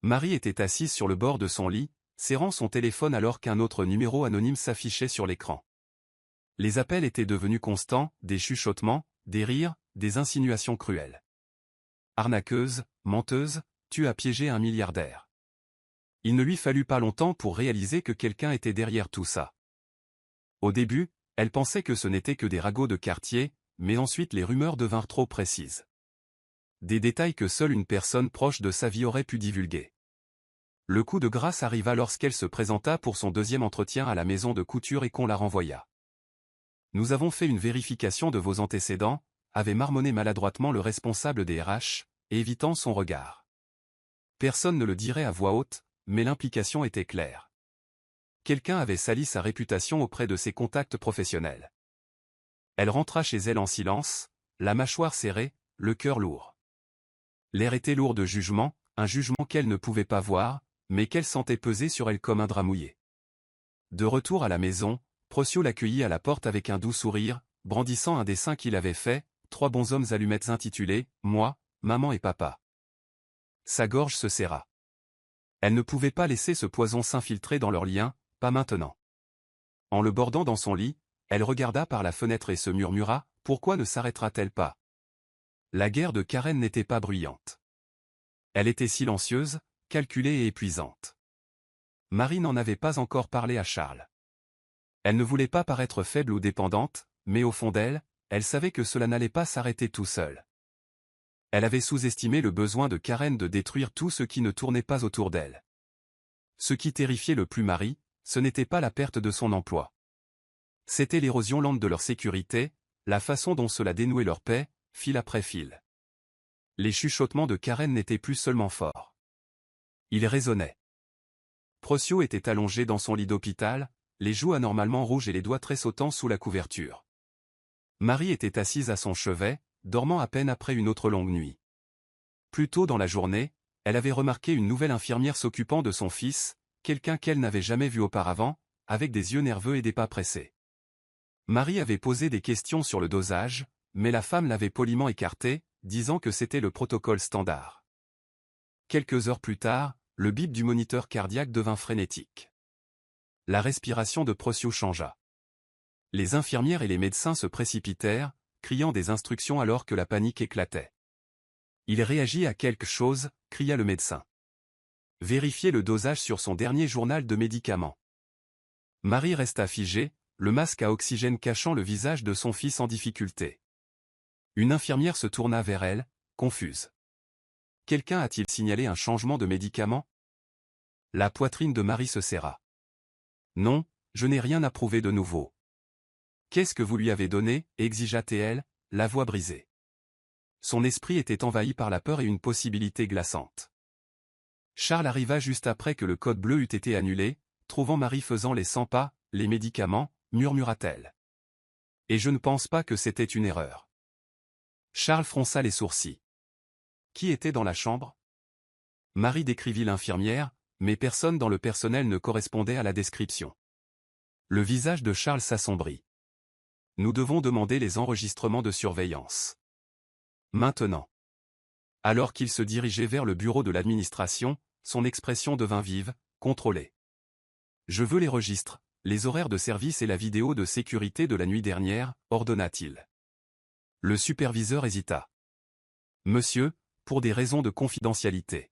Marie était assise sur le bord de son lit, serrant son téléphone alors qu'un autre numéro anonyme s'affichait sur l'écran. Les appels étaient devenus constants, des chuchotements, des rires, des insinuations cruelles. Arnaqueuse, menteuse, tu as piégé un milliardaire. Il ne lui fallut pas longtemps pour réaliser que quelqu'un était derrière tout ça. Au début, elle pensait que ce n'était que des ragots de quartier, mais ensuite les rumeurs devinrent trop précises. Des détails que seule une personne proche de sa vie aurait pu divulguer. Le coup de grâce arriva lorsqu'elle se présenta pour son deuxième entretien à la maison de couture et qu'on la renvoya. Nous avons fait une vérification de vos antécédents, avait marmonné maladroitement le responsable des RH, évitant son regard. Personne ne le dirait à voix haute, mais l'implication était claire. Quelqu'un avait sali sa réputation auprès de ses contacts professionnels. Elle rentra chez elle en silence, la mâchoire serrée, le cœur lourd. L'air était lourd de jugement, un jugement qu'elle ne pouvait pas voir, mais qu'elle sentait peser sur elle comme un drap mouillé. De retour à la maison, Procyo l'accueillit à la porte avec un doux sourire, brandissant un dessin qu'il avait fait, 3 bonshommes allumettes intitulés « Moi, maman et papa ». Sa gorge se serra. Elle ne pouvait pas laisser ce poison s'infiltrer dans leur lien, pas maintenant. En le bordant dans son lit, elle regarda par la fenêtre et se murmura « Pourquoi ne s'arrêtera-t-elle pas ?» La guerre de Karen n'était pas bruyante. Elle était silencieuse, calculée et épuisante. Marie n'en avait pas encore parlé à Charles. Elle ne voulait pas paraître faible ou dépendante, mais au fond d'elle, elle savait que cela n'allait pas s'arrêter tout seul. Elle avait sous-estimé le besoin de Karen de détruire tout ce qui ne tournait pas autour d'elle. Ce qui terrifiait le plus Marie, ce n'était pas la perte de son emploi. C'était l'érosion lente de leur sécurité, la façon dont cela dénouait leur paix, fil après fil. Les chuchotements de Karen n'étaient plus seulement forts. Ils résonnaient. Procyo était allongé dans son lit d'hôpital, les joues anormalement rouges et les doigts tressautant sous la couverture. Marie était assise à son chevet, dormant à peine après une autre longue nuit. Plus tôt dans la journée, elle avait remarqué une nouvelle infirmière s'occupant de son fils, quelqu'un qu'elle n'avait jamais vu auparavant, avec des yeux nerveux et des pas pressés. Marie avait posé des questions sur le dosage, mais la femme l'avait poliment écarté, disant que c'était le protocole standard. Quelques heures plus tard, le bip du moniteur cardiaque devint frénétique. La respiration de Procyo changea. Les infirmières et les médecins se précipitèrent, criant des instructions alors que la panique éclatait. Il réagit à quelque chose, cria le médecin. Vérifiez le dosage sur son dernier journal de médicaments. Marie resta figée, le masque à oxygène cachant le visage de son fils en difficulté. Une infirmière se tourna vers elle, confuse. Quelqu'un a-t-il signalé un changement de médicament? La poitrine de Marie se serra. Non, je n'ai rien approuvé de nouveau. Qu'est-ce que vous lui avez donné, exigea-t-elle, la voix brisée. Son esprit était envahi par la peur et une possibilité glaçante. Charles arriva juste après que le code bleu eût été annulé, trouvant Marie faisant les 100 pas, les médicaments, murmura-t-elle. Et je ne pense pas que c'était une erreur. Charles fronça les sourcils. Qui était dans la chambre? Marie décrivit l'infirmière, mais personne dans le personnel ne correspondait à la description. Le visage de Charles s'assombrit. Nous devons demander les enregistrements de surveillance. Maintenant. Alors qu'il se dirigeait vers le bureau de l'administration, son expression devint vive, contrôlée. Je veux les registres, les horaires de service et la vidéo de sécurité de la nuit dernière, ordonna-t-il. Le superviseur hésita. Monsieur, pour des raisons de confidentialité.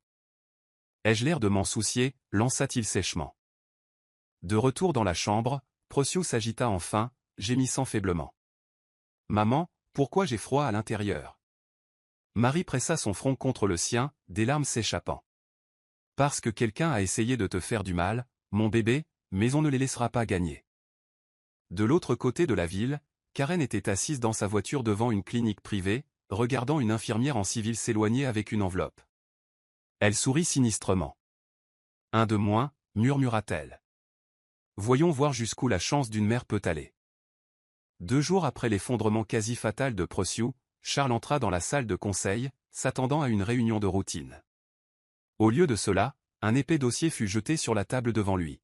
Ai-je l'air de m'en soucier, lança-t-il sèchement. De retour dans la chambre, Procyo s'agita enfin, gémissant faiblement. Maman, pourquoi j'ai froid à l'intérieur? Marie pressa son front contre le sien, des larmes s'échappant. Parce que quelqu'un a essayé de te faire du mal, mon bébé, mais on ne les laissera pas gagner. De l'autre côté de la ville, Karen était assise dans sa voiture devant une clinique privée, regardant une infirmière en civil s'éloigner avec une enveloppe. Elle sourit sinistrement. Un de moins, murmura-t-elle. Voyons voir jusqu'où la chance d'une mère peut aller. 2 jours après l'effondrement quasi fatal de Procyo, Charles entra dans la salle de conseil, s'attendant à une réunion de routine. Au lieu de cela, un épais dossier fut jeté sur la table devant lui.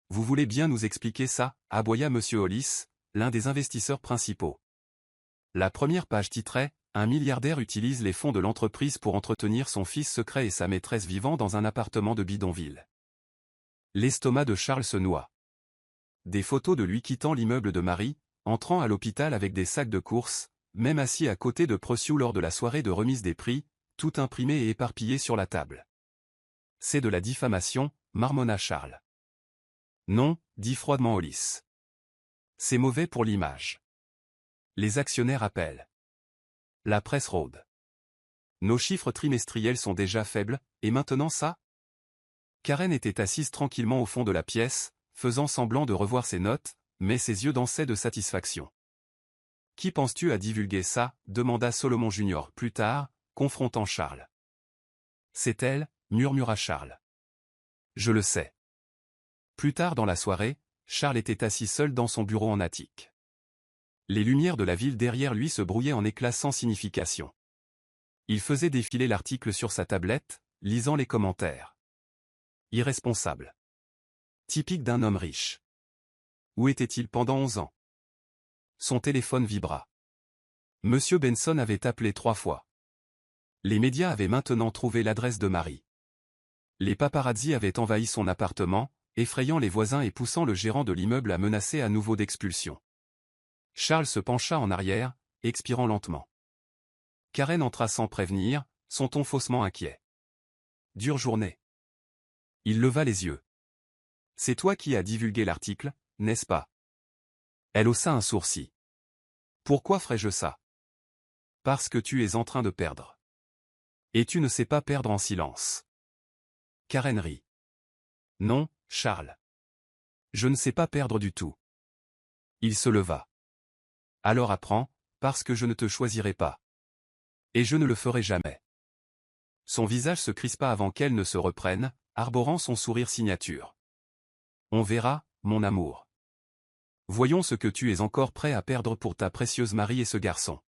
Vous voulez bien nous expliquer ça, aboya M. Hollis, l'un des investisseurs principaux. La première page titrait Un milliardaire utilise les fonds de l'entreprise pour entretenir son fils secret et sa maîtresse vivant dans un appartement de bidonville. L'estomac de Charles se noie. Des photos de lui quittant l'immeuble de Marie, entrant à l'hôpital avec des sacs de courses, même assis à côté de Precious lors de la soirée de remise des prix, tout imprimé et éparpillé sur la table. C'est de la diffamation, marmonna Charles. Non, dit froidement Hollis. C'est mauvais pour l'image. Les actionnaires appellent. La presse rôde. Nos chiffres trimestriels sont déjà faibles, et maintenant ça? Karen était assise tranquillement au fond de la pièce, faisant semblant de revoir ses notes, mais ses yeux dansaient de satisfaction. Qui penses-tu à divulguer ça? Demanda Solomon Junior plus tard, confrontant Charles. C'est elle, murmura Charles. Je le sais. Plus tard dans la soirée, Charles était assis seul dans son bureau en attique. Les lumières de la ville derrière lui se brouillaient en éclats sans signification. Il faisait défiler l'article sur sa tablette, lisant les commentaires. Irresponsable. Typique d'un homme riche. Où était-il pendant 11 ans? Son téléphone vibra. Monsieur Benson avait appelé 3 fois. Les médias avaient maintenant trouvé l'adresse de Marie. Les paparazzi avaient envahi son appartement, effrayant les voisins et poussant le gérant de l'immeuble à menacer à nouveau d'expulsion. Charles se pencha en arrière, expirant lentement. Karen entra sans prévenir, son ton faussement inquiet. Dure journée. Il leva les yeux. C'est toi qui as divulgué l'article, n'est-ce pas? Elle haussa un sourcil. Pourquoi ferais-je ça? Parce que tu es en train de perdre. Et tu ne sais pas perdre en silence. Karen rit. Non, Charles. Je ne sais pas perdre du tout. Il se leva. Alors apprends, parce que je ne te choisirai pas. Et je ne le ferai jamais. Son visage se crispa avant qu'elle ne se reprenne, arborant son sourire signature. On verra, mon amour. Voyons ce que tu es encore prêt à perdre pour ta précieuse Marie et ce garçon.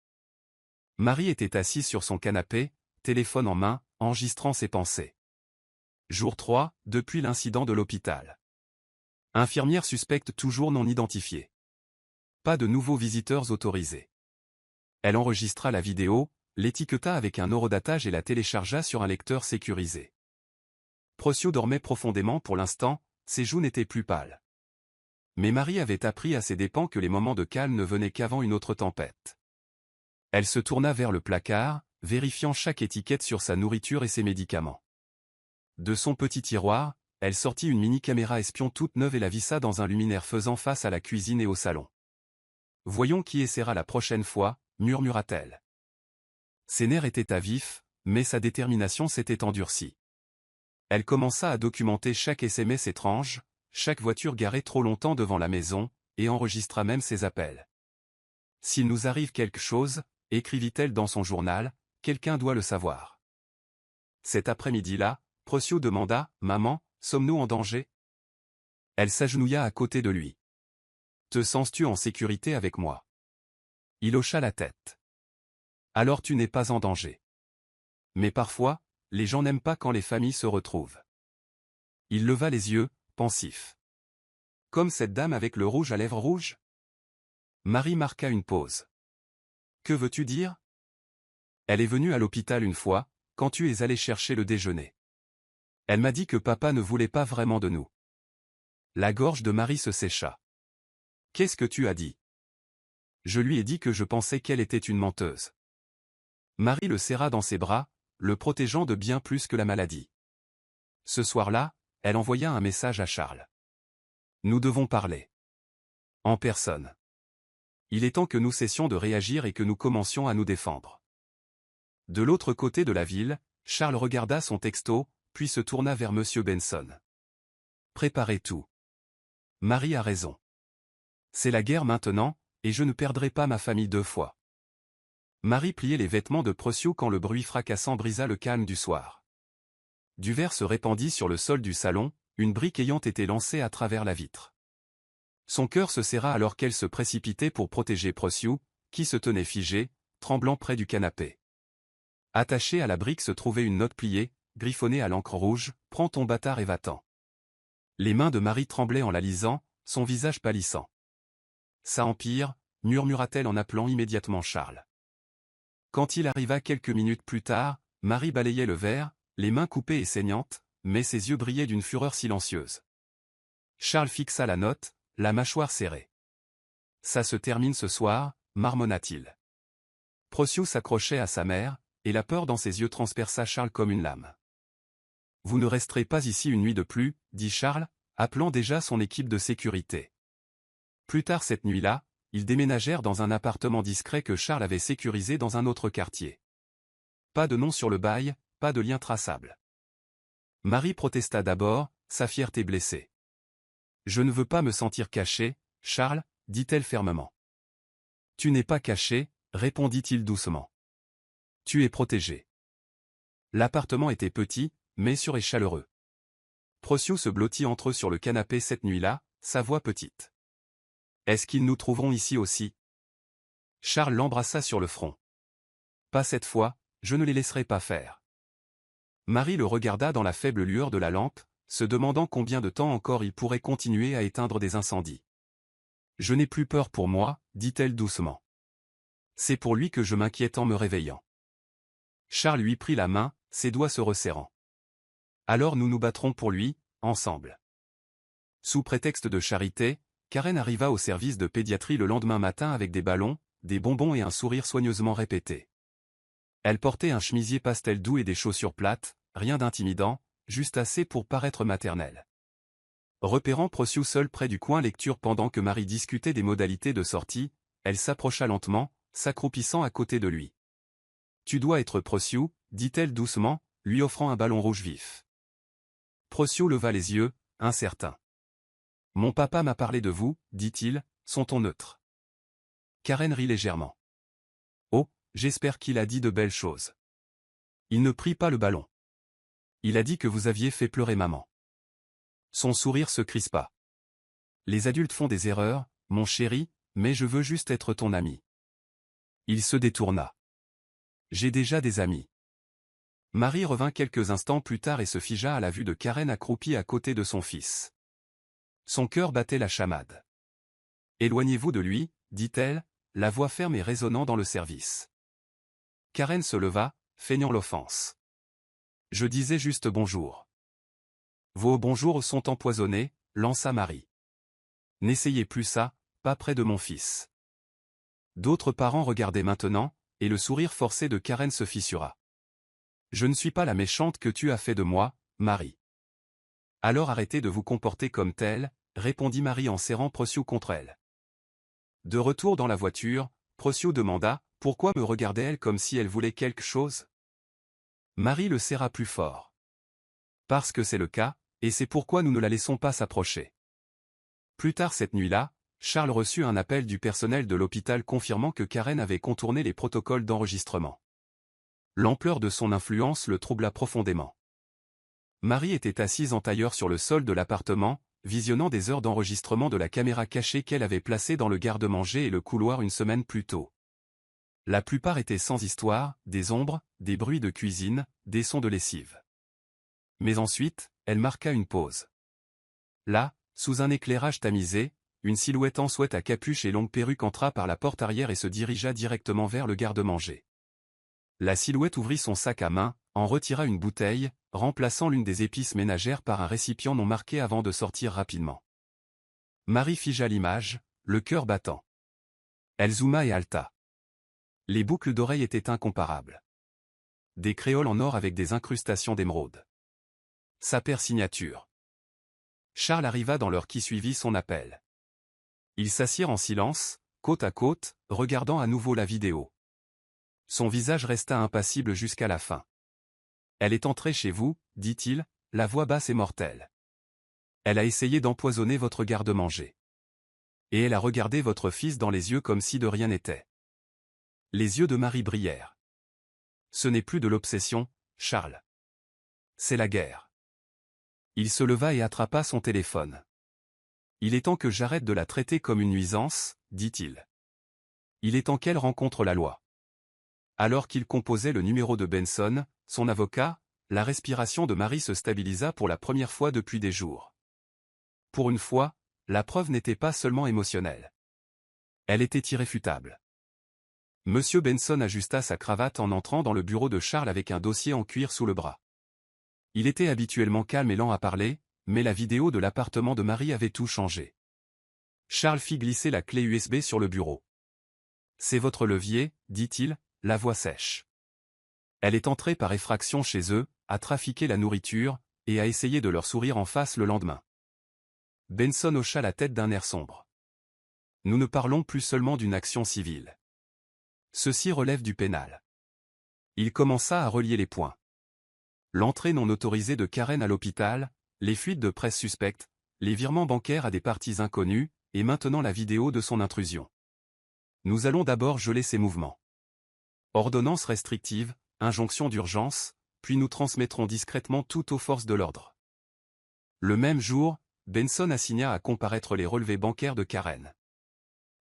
Marie était assise sur son canapé, téléphone en main, enregistrant ses pensées. Jour 3, depuis l'incident de l'hôpital. Infirmière suspecte toujours non identifiée. Pas de nouveaux visiteurs autorisés. Elle enregistra la vidéo, l'étiqueta avec un horodatage et la téléchargea sur un lecteur sécurisé. Precious dormait profondément pour l'instant, ses joues n'étaient plus pâles. Mais Marie avait appris à ses dépens que les moments de calme ne venaient qu'avant une autre tempête. Elle se tourna vers le placard, vérifiant chaque étiquette sur sa nourriture et ses médicaments. De son petit tiroir, elle sortit une mini-caméra espion toute neuve et la vissa dans un luminaire faisant face à la cuisine et au salon. « Voyons qui essaiera la prochaine fois », murmura-t-elle. Ses nerfs étaient à vif, mais sa détermination s'était endurcie. Elle commença à documenter chaque SMS étrange, chaque voiture garée trop longtemps devant la maison, et enregistra même ses appels. « S'il nous arrive quelque chose », écrivit-elle dans son journal, « quelqu'un doit le savoir. » Cet après-midi-là, Precious demanda, « Maman, sommes-nous en danger ?» Elle s'agenouilla à côté de lui. « Te sens-tu en sécurité avec moi ?» Il hocha la tête. « Alors tu n'es pas en danger. Mais parfois, les gens n'aiment pas quand les familles se retrouvent. » Il leva les yeux, pensif. « Comme cette dame avec le rouge à lèvres rouges ?» Marie marqua une pause. « Que veux-tu dire ? » Elle est venue à l'hôpital une fois, quand tu es allé chercher le déjeuner. Elle m'a dit que papa ne voulait pas vraiment de nous. La gorge de Marie se sécha. « Qu'est-ce que tu as dit ? » Je lui ai dit que je pensais qu'elle était une menteuse. Marie le serra dans ses bras, le protégeant de bien plus que la maladie. Ce soir-là, elle envoya un message à Charles. « Nous devons parler. En personne. Il est temps que nous cessions de réagir et que nous commencions à nous défendre. » De l'autre côté de la ville, Charles regarda son texto, puis se tourna vers Monsieur Benson. « Préparez tout. Marie a raison. C'est la guerre maintenant, et je ne perdrai pas ma famille 2 fois. » Marie pliait les vêtements de Precious quand le bruit fracassant brisa le calme du soir. Du verre se répandit sur le sol du salon, une brique ayant été lancée à travers la vitre. Son cœur se serra alors qu'elle se précipitait pour protéger Precious, qui se tenait figé, tremblant près du canapé. Attachée à la brique se trouvait une note pliée, griffonnée à l'encre rouge, « Prends ton bâtard et va-t'en. » Les mains de Marie tremblaient en la lisant, son visage pâlissant. « Ça empire », murmura-t-elle en appelant immédiatement Charles. Quand il arriva quelques minutes plus tard, Marie balayait le verre, les mains coupées et saignantes, mais ses yeux brillaient d'une fureur silencieuse. Charles fixa la note, la mâchoire serrée. Ça se termine ce soir, marmonna-t-il. Procyon s'accrochait à sa mère, et la peur dans ses yeux transperça Charles comme une lame. Vous ne resterez pas ici une nuit de plus, dit Charles, appelant déjà son équipe de sécurité. Plus tard cette nuit-là, ils déménagèrent dans un appartement discret que Charles avait sécurisé dans un autre quartier. Pas de nom sur le bail, pas de lien traçable. Marie protesta d'abord, sa fierté blessée. Je ne veux pas me sentir cachée, Charles, dit-elle fermement. Tu n'es pas caché, répondit-il doucement. Tu es protégé. L'appartement était petit, mais sûr et chaleureux. Procyon se blottit entre eux sur le canapé cette nuit-là, sa voix petite. Est-ce qu'ils nous trouveront ici aussi? Charles l'embrassa sur le front. Pas cette fois, je ne les laisserai pas faire. Marie le regarda dans la faible lueur de la lampe, se demandant combien de temps encore il pourrait continuer à éteindre des incendies. Je n'ai plus peur pour moi, dit-elle doucement. C'est pour lui que je m'inquiète en me réveillant. Charles lui prit la main, ses doigts se resserrant. Alors nous nous battrons pour lui, ensemble. Sous prétexte de charité, Karen arriva au service de pédiatrie le lendemain matin avec des ballons, des bonbons et un sourire soigneusement répété. Elle portait un chemisier pastel doux et des chaussures plates, rien d'intimidant, juste assez pour paraître maternelle. Repérant Procyon seul près du coin lecture pendant que Marie discutait des modalités de sortie, elle s'approcha lentement, s'accroupissant à côté de lui. Tu dois être Procyon, dit-elle doucement, lui offrant un ballon rouge vif. Procyon leva les yeux, incertain. Mon papa m'a parlé de vous, dit-il, son ton neutre. Karen rit légèrement. Oh, j'espère qu'il a dit de belles choses. Il ne prit pas le ballon. Il a dit que vous aviez fait pleurer maman. Son sourire se crispa. Les adultes font des erreurs, mon chéri, mais je veux juste être ton ami. Il se détourna. J'ai déjà des amis. Marie revint quelques instants plus tard et se figea à la vue de Karen accroupie à côté de son fils. Son cœur battait la chamade. Éloignez-vous de lui, dit-elle, la voix ferme et résonnant dans le service. Karen se leva, feignant l'offense. Je disais juste bonjour. Vos bonjours sont empoisonnés, lança Marie. N'essayez plus ça, pas près de mon fils. D'autres parents regardaient maintenant, et le sourire forcé de Karen se fissura. Je ne suis pas la méchante que tu as fait de moi, Marie. Alors arrêtez de vous comporter comme telle, répondit Marie en serrant Procyon contre elle. De retour dans la voiture, Procyon demanda, pourquoi me regardait-elle comme si elle voulait quelque chose? Marie le serra plus fort. Parce que c'est le cas, et c'est pourquoi nous ne la laissons pas s'approcher. Plus tard cette nuit-là, Charles reçut un appel du personnel de l'hôpital confirmant que Karen avait contourné les protocoles d'enregistrement. L'ampleur de son influence le troubla profondément. Marie était assise en tailleur sur le sol de l'appartement, visionnant des heures d'enregistrement de la caméra cachée qu'elle avait placée dans le garde-manger et le couloir une semaine plus tôt. La plupart étaient sans histoire, des ombres, des bruits de cuisine, des sons de lessive. Mais ensuite, elle marqua une pause. Là, sous un éclairage tamisé, une silhouette en sweat à capuche et longue perruque entra par la porte arrière et se dirigea directement vers le garde-manger. La silhouette ouvrit son sac à main, en retira une bouteille, remplaçant l'une des épices ménagères par un récipient non marqué avant de sortir rapidement. Marie figea l'image, le cœur battant. Elle zooma et halta. Les boucles d'oreilles étaient incomparables. Des créoles en or avec des incrustations d'émeraude. Sa paire signature. Charles arriva dans l'heure qui suivit son appel. Ils s'assirent en silence, côte à côte, regardant à nouveau la vidéo. Son visage resta impassible jusqu'à la fin. Elle est entrée chez vous, dit-il, la voix basse et mortelle. Elle a essayé d'empoisonner votre garde-manger. Et elle a regardé votre fils dans les yeux comme si de rien n'était. Les yeux de Marie brillèrent. Ce n'est plus de l'obsession, Charles. C'est la guerre. Il se leva et attrapa son téléphone. Il est temps que j'arrête de la traiter comme une nuisance, dit-il. Il est temps qu'elle rencontre la loi. Alors qu'il composait le numéro de Benson, son avocat, la respiration de Marie se stabilisa pour la première fois depuis des jours. Pour une fois, la preuve n'était pas seulement émotionnelle. Elle était irréfutable. Monsieur Benson ajusta sa cravate en entrant dans le bureau de Charles avec un dossier en cuir sous le bras. Il était habituellement calme et lent à parler, mais la vidéo de l'appartement de Marie avait tout changé. Charles fit glisser la clé USB sur le bureau. « C'est votre levier, dit-il, la voix sèche. Elle est entrée par effraction chez eux, a trafiqué la nourriture, et a essayé de leur sourire en face le lendemain. » Benson hocha la tête d'un air sombre. « Nous ne parlons plus seulement d'une action civile. Ceci relève du pénal. » Il commença à relier les points. L'entrée non autorisée de Karen à l'hôpital, les fuites de presse suspectes, les virements bancaires à des parties inconnues, et maintenant la vidéo de son intrusion. Nous allons d'abord geler ses mouvements. Ordonnance restrictive, injonction d'urgence, puis nous transmettrons discrètement tout aux forces de l'ordre. Le même jour, Benson assigna à comparaître les relevés bancaires de Karen.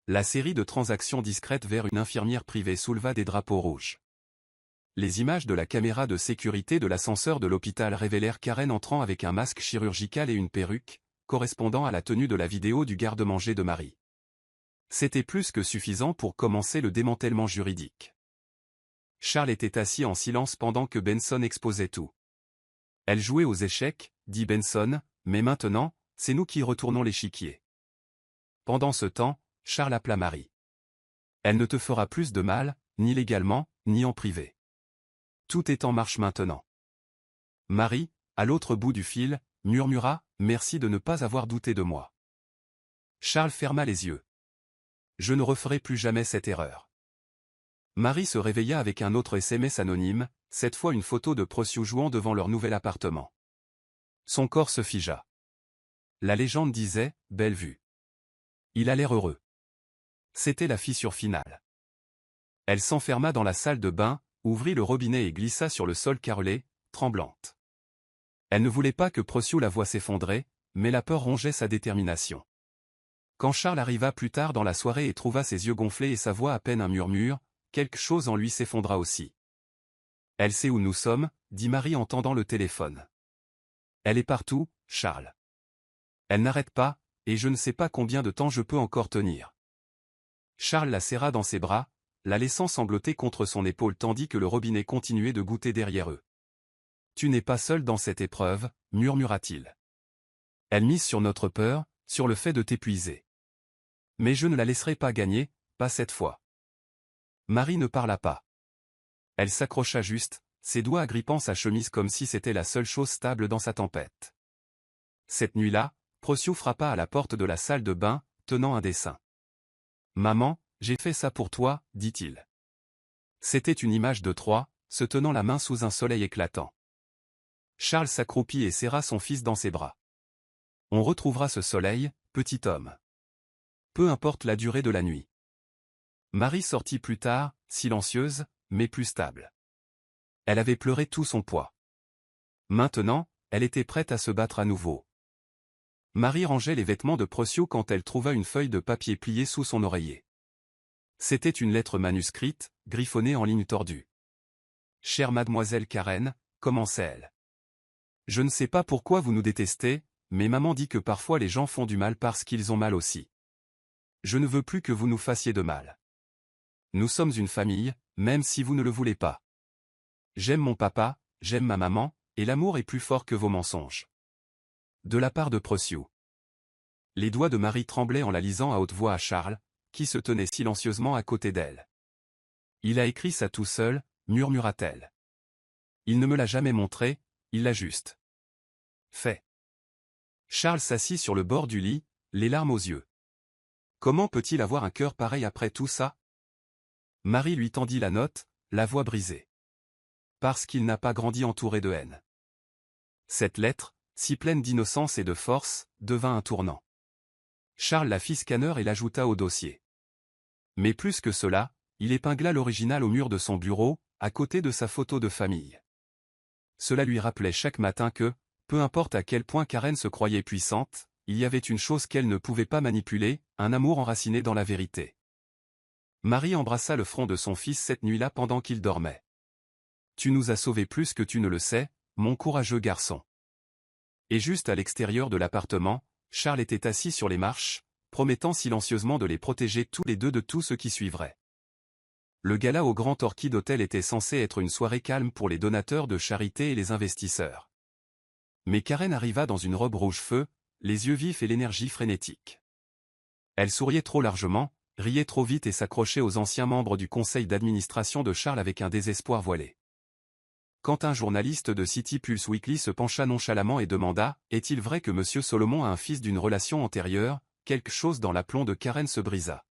La série de transactions discrètes vers une infirmière privée souleva des drapeaux rouges. Les images de la caméra de sécurité de l'ascenseur de l'hôpital révélèrent Karen entrant avec un masque chirurgical et une perruque, correspondant à la tenue de la vidéo du garde-manger de Marie. C'était plus que suffisant pour commencer le démantèlement juridique. Charles était assis en silence pendant que Benson exposait tout. « Elle jouait aux échecs, dit Benson, mais maintenant, c'est nous qui retournons l'échiquier. » Pendant ce temps, Charles appela Marie. « Elle ne te fera plus de mal, ni légalement, ni en privé. Tout est en marche maintenant. » Marie, à l'autre bout du fil, murmura « Merci de ne pas avoir douté de moi. » Charles ferma les yeux. « Je ne referai plus jamais cette erreur. » Marie se réveilla avec un autre SMS anonyme, cette fois une photo de Procyon jouant devant leur nouvel appartement. Son corps se figea. La légende disait « Belle vue. » Il a l'air heureux. C'était la fissure finale. Elle s'enferma dans la salle de bain, ouvrit le robinet et glissa sur le sol carrelé, tremblante. Elle ne voulait pas que Procyon la voie s'effondrer, mais la peur rongeait sa détermination. Quand Charles arriva plus tard dans la soirée et trouva ses yeux gonflés et sa voix à peine un murmure, quelque chose en lui s'effondra aussi. « Elle sait où nous sommes, » dit Marie en tendant le téléphone. « Elle est partout, Charles. Elle n'arrête pas, et je ne sais pas combien de temps je peux encore tenir. » Charles la serra dans ses bras, la laissant sangloter contre son épaule tandis que le robinet continuait de goutter derrière eux. « Tu n'es pas seul dans cette épreuve, » murmura-t-il. « Elle mise sur notre peur, sur le fait de t'épuiser. Mais je ne la laisserai pas gagner, pas cette fois. » Marie ne parla pas. Elle s'accrocha juste, ses doigts agrippant sa chemise comme si c'était la seule chose stable dans sa tempête. Cette nuit-là, Procyon frappa à la porte de la salle de bain, tenant un dessin. « Maman, j'ai fait ça pour toi, dit-il. » C'était une image de trois, se tenant la main sous un soleil éclatant. Charles s'accroupit et serra son fils dans ses bras. « On retrouvera ce soleil, petit homme. Peu importe la durée de la nuit. » Marie sortit plus tard, silencieuse, mais plus stable. Elle avait pleuré tout son poids. Maintenant, elle était prête à se battre à nouveau. Marie rangeait les vêtements de Procyon quand elle trouva une feuille de papier pliée sous son oreiller. C'était une lettre manuscrite, griffonnée en lignes tordues. « Chère mademoiselle Karen, » commençait-elle. « Je ne sais pas pourquoi vous nous détestez, mais maman dit que parfois les gens font du mal parce qu'ils ont mal aussi. Je ne veux plus que vous nous fassiez de mal. Nous sommes une famille, même si vous ne le voulez pas. J'aime mon papa, j'aime ma maman, et l'amour est plus fort que vos mensonges. De la part de Procyon. » Les doigts de Marie tremblaient en la lisant à haute voix à Charles, qui se tenait silencieusement à côté d'elle. « Il a écrit ça tout seul, » murmura-t-elle. « Il ne me l'a jamais montré, il l'a juste fait. » Charles s'assit sur le bord du lit, les larmes aux yeux. Comment peut-il avoir un cœur pareil après tout ça? Marie lui tendit la note, la voix brisée. Parce qu'il n'a pas grandi entouré de haine. Cette lettre, si pleine d'innocence et de force, devint un tournant. Charles la fit scanner et l'ajouta au dossier. Mais plus que cela, il épingla l'original au mur de son bureau, à côté de sa photo de famille. Cela lui rappelait chaque matin que, peu importe à quel point Karen se croyait puissante, il y avait une chose qu'elle ne pouvait pas manipuler, un amour enraciné dans la vérité. Marie embrassa le front de son fils cette nuit-là pendant qu'il dormait. « Tu nous as sauvés plus que tu ne le sais, mon courageux garçon. » Et juste à l'extérieur de l'appartement, Charles était assis sur les marches, promettant silencieusement de les protéger tous les deux de tout ce qui suivrait. Le gala au Grand Orchid Hotel était censé être une soirée calme pour les donateurs de charité et les investisseurs. Mais Karen arriva dans une robe rouge feu, les yeux vifs et l'énergie frénétique. Elle souriait trop largement, riait trop vite et s'accrochait aux anciens membres du conseil d'administration de Charles avec un désespoir voilé. Quand un journaliste de City Pulse Weekly se pencha nonchalamment et demanda « Est-il vrai que M. Solomon a un fils d'une relation antérieure ?» quelque chose dans l'aplomb de Karen se brisa.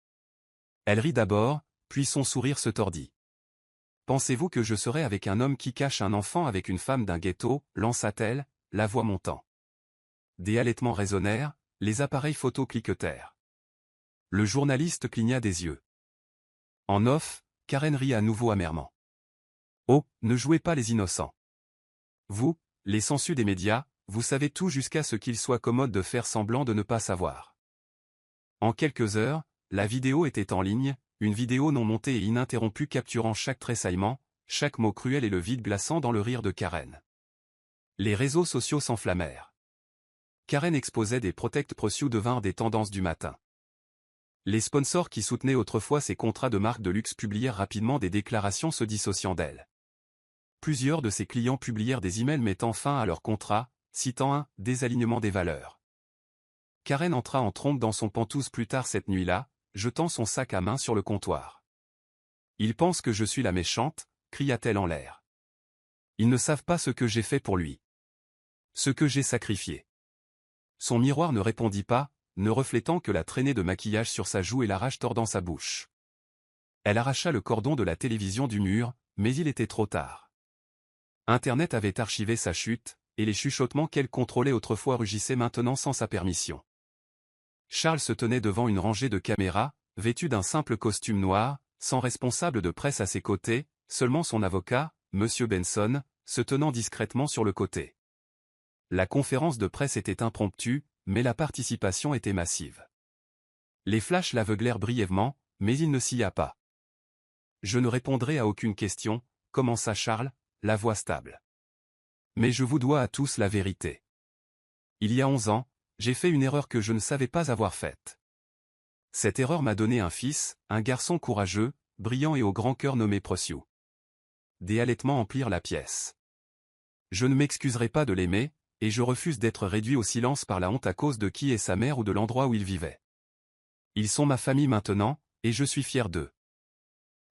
Elle rit d'abord, puis son sourire se tordit. « Pensez-vous que je serais avec un homme qui cache un enfant avec une femme d'un ghetto ?» lança-t-elle, la voix montant. Des halètements résonnèrent, les appareils photo cliquetèrent. Le journaliste cligna des yeux. En off, Karen rit à nouveau amèrement. « Oh, ne jouez pas les innocents. Vous, les sangsues des médias, vous savez tout jusqu'à ce qu'il soit commode de faire semblant de ne pas savoir. » En quelques heures, la vidéo était en ligne, une vidéo non montée et ininterrompue capturant chaque tressaillement, chaque mot cruel et le vide glaçant dans le rire de Karen. Les réseaux sociaux s'enflammèrent. Karen exposait des Protect Pro devinrent des tendances du matin. Les sponsors qui soutenaient autrefois ces contrats de marque de luxe publièrent rapidement des déclarations se dissociant d'elle. Plusieurs de ses clients publièrent des emails mettant fin à leur contrat, citant un « désalignement des valeurs ». Karen entra en trompe dans son pantouse plus tard cette nuit-là, jetant son sac à main sur le comptoir. « Ils pensent que je suis la méchante », cria-t-elle en l'air. « Ils ne savent pas ce que j'ai fait pour lui. Ce que j'ai sacrifié. » Son miroir ne répondit pas, ne reflétant que la traînée de maquillage sur sa joue et la rage tordant sa bouche. Elle arracha le cordon de la télévision du mur, mais il était trop tard. Internet avait archivé sa chute, et les chuchotements qu'elle contrôlait autrefois rugissaient maintenant sans sa permission. Charles se tenait devant une rangée de caméras, vêtu d'un simple costume noir, sans responsable de presse à ses côtés, seulement son avocat, M. Benson, se tenant discrètement sur le côté. La conférence de presse était impromptue, mais la participation était massive. Les flashs l'aveuglèrent brièvement, mais il ne s'y a pas. « Je ne répondrai à aucune question », commença Charles, la voix stable. « Mais je vous dois à tous la vérité. Il y a 11 ans, j'ai fait une erreur que je ne savais pas avoir faite. Cette erreur m'a donné un fils, un garçon courageux, brillant et au grand cœur nommé Prociou. » Des halètements emplirent la pièce. « Je ne m'excuserai pas de l'aimer, et je refuse d'être réduit au silence par la honte à cause de qui est sa mère ou de l'endroit où il vivait. Ils sont ma famille maintenant, et je suis fier d'eux. »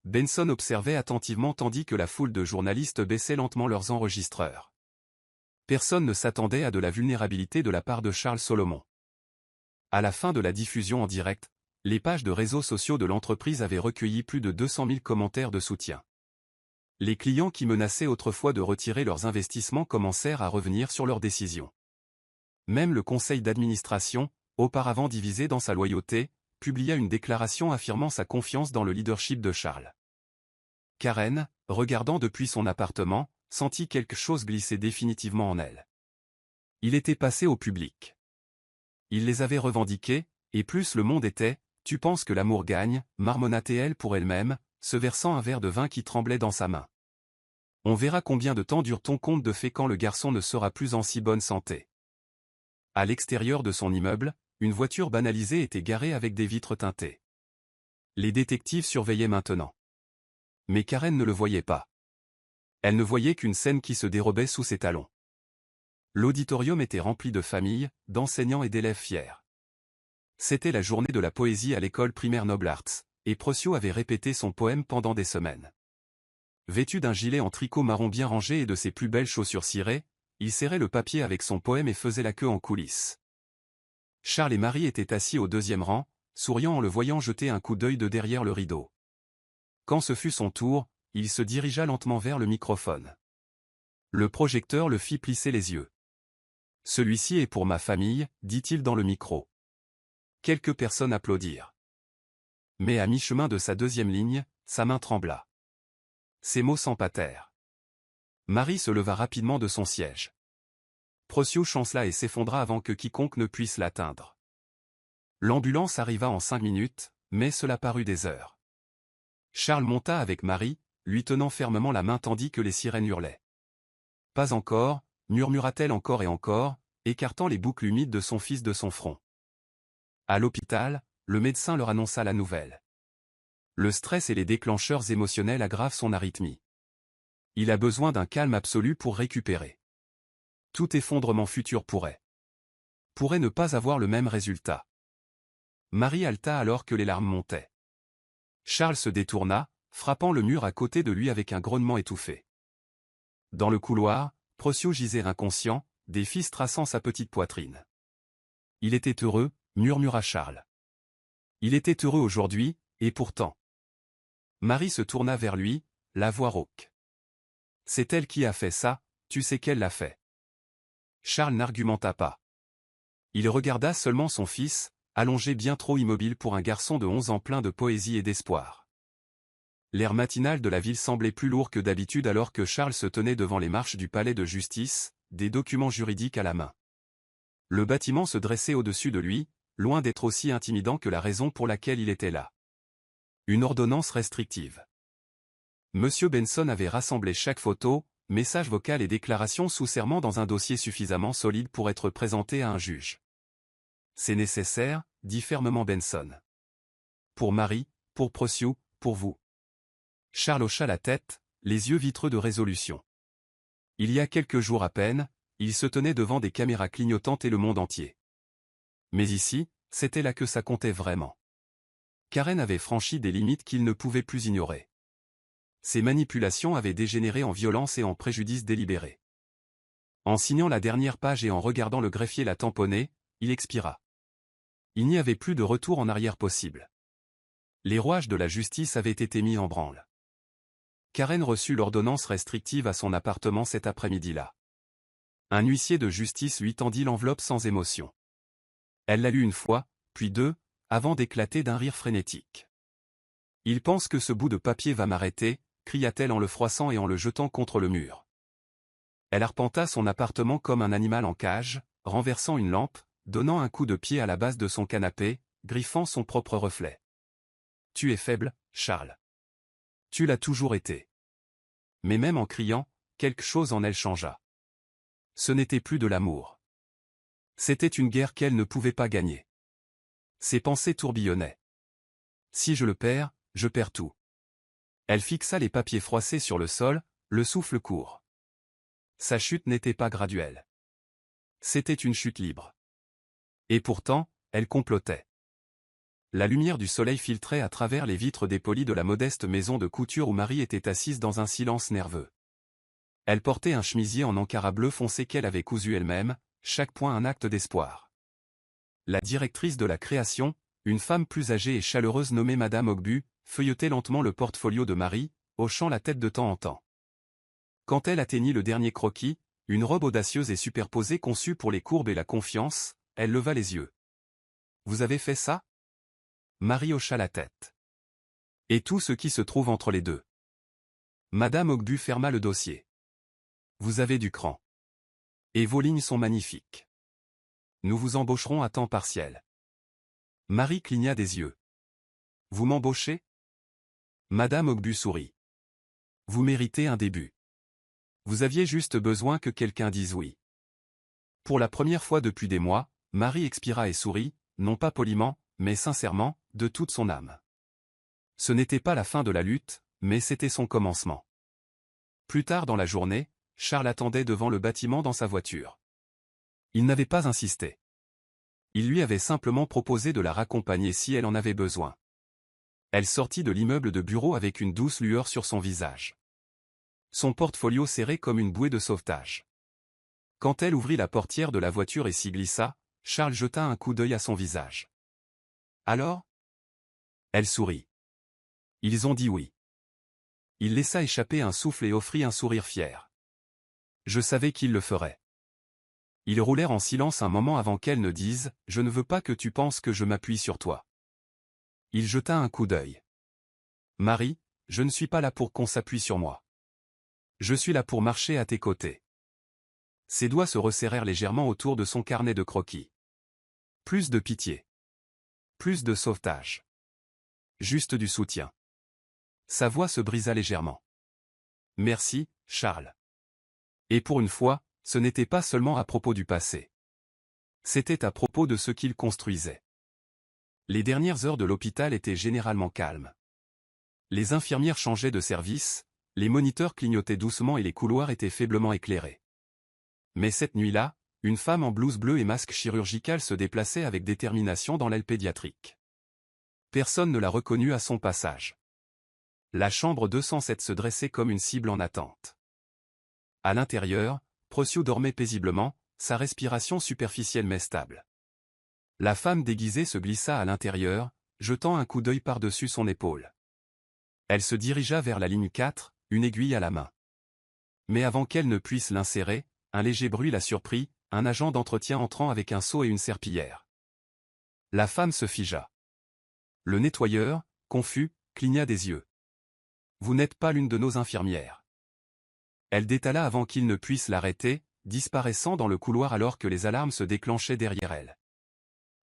Benson observait attentivement tandis que la foule de journalistes baissait lentement leurs enregistreurs. Personne ne s'attendait à de la vulnérabilité de la part de Charles Solomon. À la fin de la diffusion en direct, les pages de réseaux sociaux de l'entreprise avaient recueilli plus de 200 000 commentaires de soutien. Les clients qui menaçaient autrefois de retirer leurs investissements commencèrent à revenir sur leurs décisions. Même le conseil d'administration, auparavant divisé dans sa loyauté, publia une déclaration affirmant sa confiance dans le leadership de Charles. Karen, regardant depuis son appartement, sentit quelque chose glisser définitivement en elle. Il était passé au public. Il les avait revendiqués, et plus le monde était, « Tu penses que l'amour gagne » marmonna-t-elle pour elle-même, se versant un verre de vin qui tremblait dans sa main. On verra combien de temps dure ton conte de fées quand le garçon ne sera plus en si bonne santé. À l'extérieur de son immeuble, une voiture banalisée était garée avec des vitres teintées. Les détectives surveillaient maintenant. Mais Karen ne le voyait pas. Elle ne voyait qu'une scène qui se dérobait sous ses talons. L'auditorium était rempli de familles, d'enseignants et d'élèves fiers. C'était la journée de la poésie à l'école primaire Noble Arts, et Prociou avait répété son poème pendant des semaines. Vêtu d'un gilet en tricot marron bien rangé et de ses plus belles chaussures cirées, il serrait le papier avec son poème et faisait la queue en coulisses. Charles et Marie étaient assis au deuxième rang, souriant en le voyant jeter un coup d'œil de derrière le rideau. Quand ce fut son tour, il se dirigea lentement vers le microphone. Le projecteur le fit plisser les yeux. « Celui-ci est pour ma famille », dit-il dans le micro. Quelques personnes applaudirent. Mais à mi-chemin de sa deuxième ligne, sa main trembla. Ses mots s'empâtèrent. Marie se leva rapidement de son siège. Prociou chancela et s'effondra avant que quiconque ne puisse l'atteindre. L'ambulance arriva en 5 minutes, mais cela parut des heures. Charles monta avec Marie, lui tenant fermement la main tandis que les sirènes hurlaient. « Pas encore », murmura-t-elle encore et encore, écartant les boucles humides de son fils de son front. À l'hôpital, le médecin leur annonça la nouvelle. Le stress et les déclencheurs émotionnels aggravent son arythmie. Il a besoin d'un calme absolu pour récupérer. Tout effondrement futur pourrait ne pas avoir le même résultat. Marie halta alors que les larmes montaient. Charles se détourna, frappant le mur à côté de lui avec un grognement étouffé. Dans le couloir, Procio gisait inconscient, des fils traçant sa petite poitrine. Il était heureux, murmura Charles. Il était heureux aujourd'hui, et pourtant. Marie se tourna vers lui, la voix rauque. C'est elle qui a fait ça, tu sais qu'elle l'a fait. Charles n'argumenta pas. Il regarda seulement son fils, allongé bien trop immobile pour un garçon de 11 ans plein de poésie et d'espoir. L'air matinal de la ville semblait plus lourd que d'habitude alors que Charles se tenait devant les marches du palais de justice, des documents juridiques à la main. Le bâtiment se dressait au-dessus de lui, loin d'être aussi intimidant que la raison pour laquelle il était là. Une ordonnance restrictive. Monsieur Benson avait rassemblé chaque photo, message vocal et déclaration sous serment dans un dossier suffisamment solide pour être présenté à un juge. C'est nécessaire, dit fermement Benson. Pour Marie, pour Procio, pour vous. Charles hocha la tête, les yeux vitreux de résolution. Il y a quelques jours à peine, il se tenait devant des caméras clignotantes et le monde entier. Mais ici, c'était là que ça comptait vraiment. Karen avait franchi des limites qu'il ne pouvait plus ignorer. Ses manipulations avaient dégénéré en violence et en préjudice délibéré. En signant la dernière page et en regardant le greffier la tamponner, il expira. Il n'y avait plus de retour en arrière possible. Les rouages de la justice avaient été mis en branle. Karen reçut l'ordonnance restrictive à son appartement cet après-midi-là. Un huissier de justice lui tendit l'enveloppe sans émotion. Elle la lut une fois, puis deux, avant d'éclater d'un rire frénétique. « Il pense que ce bout de papier va m'arrêter », cria-t-elle en le froissant et en le jetant contre le mur. Elle arpenta son appartement comme un animal en cage, renversant une lampe, donnant un coup de pied à la base de son canapé, griffant son propre reflet. « Tu es faible, Charles. Tu l'as toujours été. » Mais même en criant, quelque chose en elle changea. Ce n'était plus de l'amour. C'était une guerre qu'elle ne pouvait pas gagner. Ses pensées tourbillonnaient. Si je le perds, je perds tout. Elle fixa les papiers froissés sur le sol, le souffle court. Sa chute n'était pas graduelle. C'était une chute libre. Et pourtant, elle complotait. La lumière du soleil filtrait à travers les vitres dépolies de la modeste maison de couture où Marie était assise dans un silence nerveux. Elle portait un chemisier en encara bleu foncé qu'elle avait cousu elle-même, chaque point un acte d'espoir. La directrice de la création, une femme plus âgée et chaleureuse nommée Madame Ogbu, feuilletait lentement le portfolio de Marie, hochant la tête de temps en temps. Quand elle atteignit le dernier croquis, une robe audacieuse et superposée conçue pour les courbes et la confiance, elle leva les yeux. « Vous avez fait ça ?» Marie hocha la tête. « Et tout ce qui se trouve entre les deux. » Madame Ogbu ferma le dossier. « Vous avez du cran. Et vos lignes sont magnifiques. Nous vous embaucherons à temps partiel. » Marie cligna des yeux. « Vous m'embauchez ?» Madame Ogbu sourit. « Vous méritez un début. Vous aviez juste besoin que quelqu'un dise oui. » Pour la première fois depuis des mois, Marie expira et sourit, non pas poliment, mais sincèrement, de toute son âme. Ce n'était pas la fin de la lutte, mais c'était son commencement. Plus tard dans la journée, Charles attendait devant le bâtiment dans sa voiture. Il n'avait pas insisté. Il lui avait simplement proposé de la raccompagner si elle en avait besoin. Elle sortit de l'immeuble de bureau avec une douce lueur sur son visage. Son portfolio serré comme une bouée de sauvetage. Quand elle ouvrit la portière de la voiture et s'y glissa, Charles jeta un coup d'œil à son visage. « Alors ?» Elle sourit. « Ils ont dit oui. » Il laissa échapper un souffle et offrit un sourire fier. « Je savais qu'ils le feraient. » Ils roulèrent en silence un moment avant qu'elle ne dise « Je ne veux pas que tu penses que je m'appuie sur toi. » Il jeta un coup d'œil. « Marie, je ne suis pas là pour qu'on s'appuie sur moi. Je suis là pour marcher à tes côtés. » Ses doigts se resserrèrent légèrement autour de son carnet de croquis. Plus de pitié. Plus de sauvetage. Juste du soutien. Sa voix se brisa légèrement. « Merci, Charles. » Et pour une fois, ce n'était pas seulement à propos du passé. C'était à propos de ce qu'il construisait. Les dernières heures de l'hôpital étaient généralement calmes. Les infirmières changeaient de service, les moniteurs clignotaient doucement et les couloirs étaient faiblement éclairés. Mais cette nuit-là, une femme en blouse bleue et masque chirurgical se déplaçait avec détermination dans l'aile pédiatrique. Personne ne la reconnut à son passage. La chambre 207 se dressait comme une cible en attente. À l'intérieur, Procyon dormait paisiblement, sa respiration superficielle mais stable. La femme déguisée se glissa à l'intérieur, jetant un coup d'œil par-dessus son épaule. Elle se dirigea vers la ligne 4, une aiguille à la main. Mais avant qu'elle ne puisse l'insérer, un léger bruit la surprit, un agent d'entretien entrant avec un seau et une serpillière. La femme se figea. Le nettoyeur, confus, cligna des yeux. « Vous n'êtes pas l'une de nos infirmières. » Elle détala avant qu'il ne puisse l'arrêter, disparaissant dans le couloir alors que les alarmes se déclenchaient derrière elle.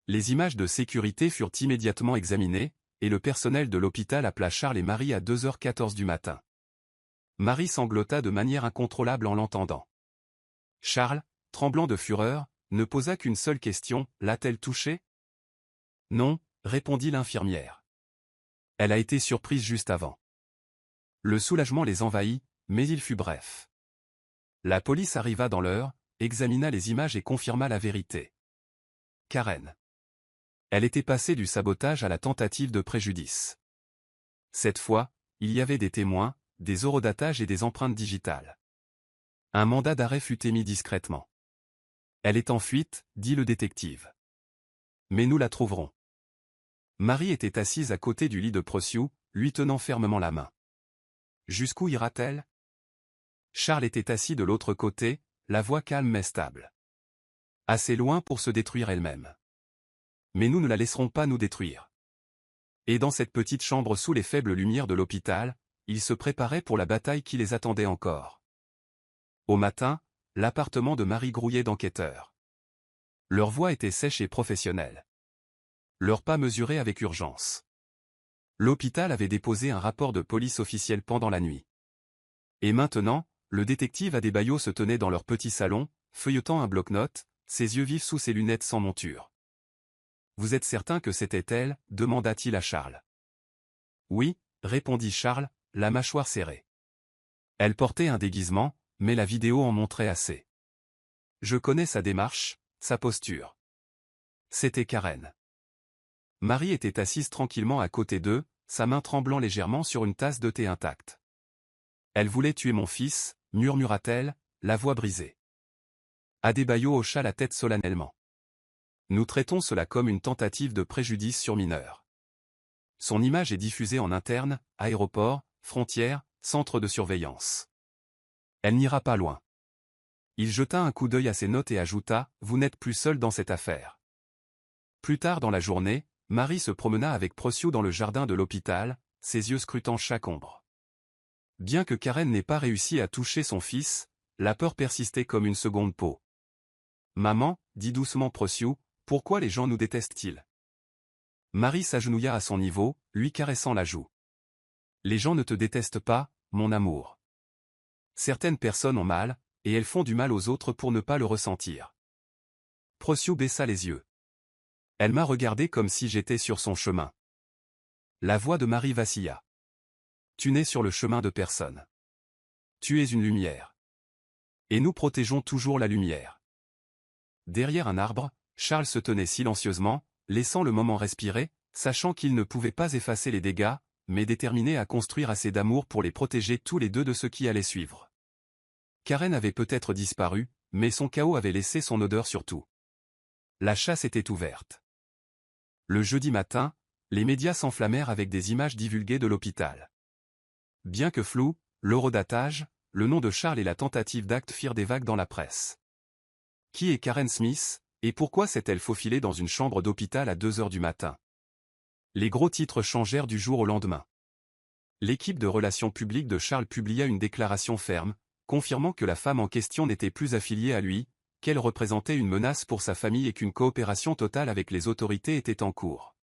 Les images de sécurité furent immédiatement examinées, et le personnel de l'hôpital appela Charles et Marie à 2h14 du matin. Marie sanglota de manière incontrôlable en l'entendant. Charles, tremblant de fureur, ne posa qu'une seule question, l'a-t-elle touchée? Non, répondit l'infirmière. Elle a été surprise juste avant. Le soulagement les envahit, mais il fut bref. La police arriva dans l'heure, examina les images et confirma la vérité. Karen. Elle était passée du sabotage à la tentative de préjudice. Cette fois, il y avait des témoins, des horodatages et des empreintes digitales. Un mandat d'arrêt fut émis discrètement. Elle est en fuite, dit le détective. Mais nous la trouverons. Marie était assise à côté du lit de Procyon, lui tenant fermement la main. Jusqu'où ira-t-elle? Charles était assis de l'autre côté, la voix calme mais stable. Assez loin pour se détruire elle-même. Mais nous ne la laisserons pas nous détruire. Et dans cette petite chambre sous les faibles lumières de l'hôpital, ils se préparaient pour la bataille qui les attendait encore. Au matin, l'appartement de Marie grouillait d'enquêteurs. Leur voix était sèche et professionnelle. Leurs pas mesurés avec urgence. L'hôpital avait déposé un rapport de police officiel pendant la nuit. Et maintenant, le détective Adebayo se tenait dans leur petit salon, feuilletant un bloc-notes, ses yeux vifs sous ses lunettes sans monture. « Vous êtes certain que c'était elle » demanda-t-il à Charles. « Oui » répondit Charles, la mâchoire serrée. Elle portait un déguisement, mais la vidéo en montrait assez. Je connais sa démarche, sa posture. C'était Karen. Marie était assise tranquillement à côté d'eux, sa main tremblant légèrement sur une tasse de thé intacte. « Elle voulait tuer mon fils » murmura-t-elle, la voix brisée. Adebayo hocha la tête solennellement. « Nous traitons cela comme une tentative de préjudice sur mineur. Son image est diffusée en interne, aéroport, frontière, centre de surveillance. Elle n'ira pas loin. » Il jeta un coup d'œil à ses notes et ajouta « Vous n'êtes plus seul dans cette affaire. » Plus tard dans la journée, Marie se promena avec Procyon dans le jardin de l'hôpital, ses yeux scrutant chaque ombre. Bien que Karen n'ait pas réussi à toucher son fils, la peur persistait comme une seconde peau. « Maman, dit doucement Procyon, pourquoi les gens nous détestent-ils » Marie s'agenouilla à son niveau, lui caressant la joue. « Les gens ne te détestent pas, mon amour. Certaines personnes ont mal, et elles font du mal aux autres pour ne pas le ressentir. » Procyon baissa les yeux. Elle m'a regardé comme si j'étais sur son chemin. La voix de Marie vacilla. Tu n'es sur le chemin de personne. Tu es une lumière. Et nous protégeons toujours la lumière. Derrière un arbre, Charles se tenait silencieusement, laissant le moment respirer, sachant qu'il ne pouvait pas effacer les dégâts, mais déterminé à construire assez d'amour pour les protéger tous les deux de ce qui allait suivre. Karen avait peut-être disparu, mais son chaos avait laissé son odeur sur tout. La chasse était ouverte. Le jeudi matin, les médias s'enflammèrent avec des images divulguées de l'hôpital. Bien que flou, l'horodatage, le nom de Charles et la tentative d'acte firent des vagues dans la presse. Qui est Karen Smith, et pourquoi s'est-elle faufilée dans une chambre d'hôpital à 2h du matin? Les gros titres changèrent du jour au lendemain. L'équipe de relations publiques de Charles publia une déclaration ferme, confirmant que la femme en question n'était plus affiliée à lui, qu'elle représentait une menace pour sa famille et qu'une coopération totale avec les autorités était en cours.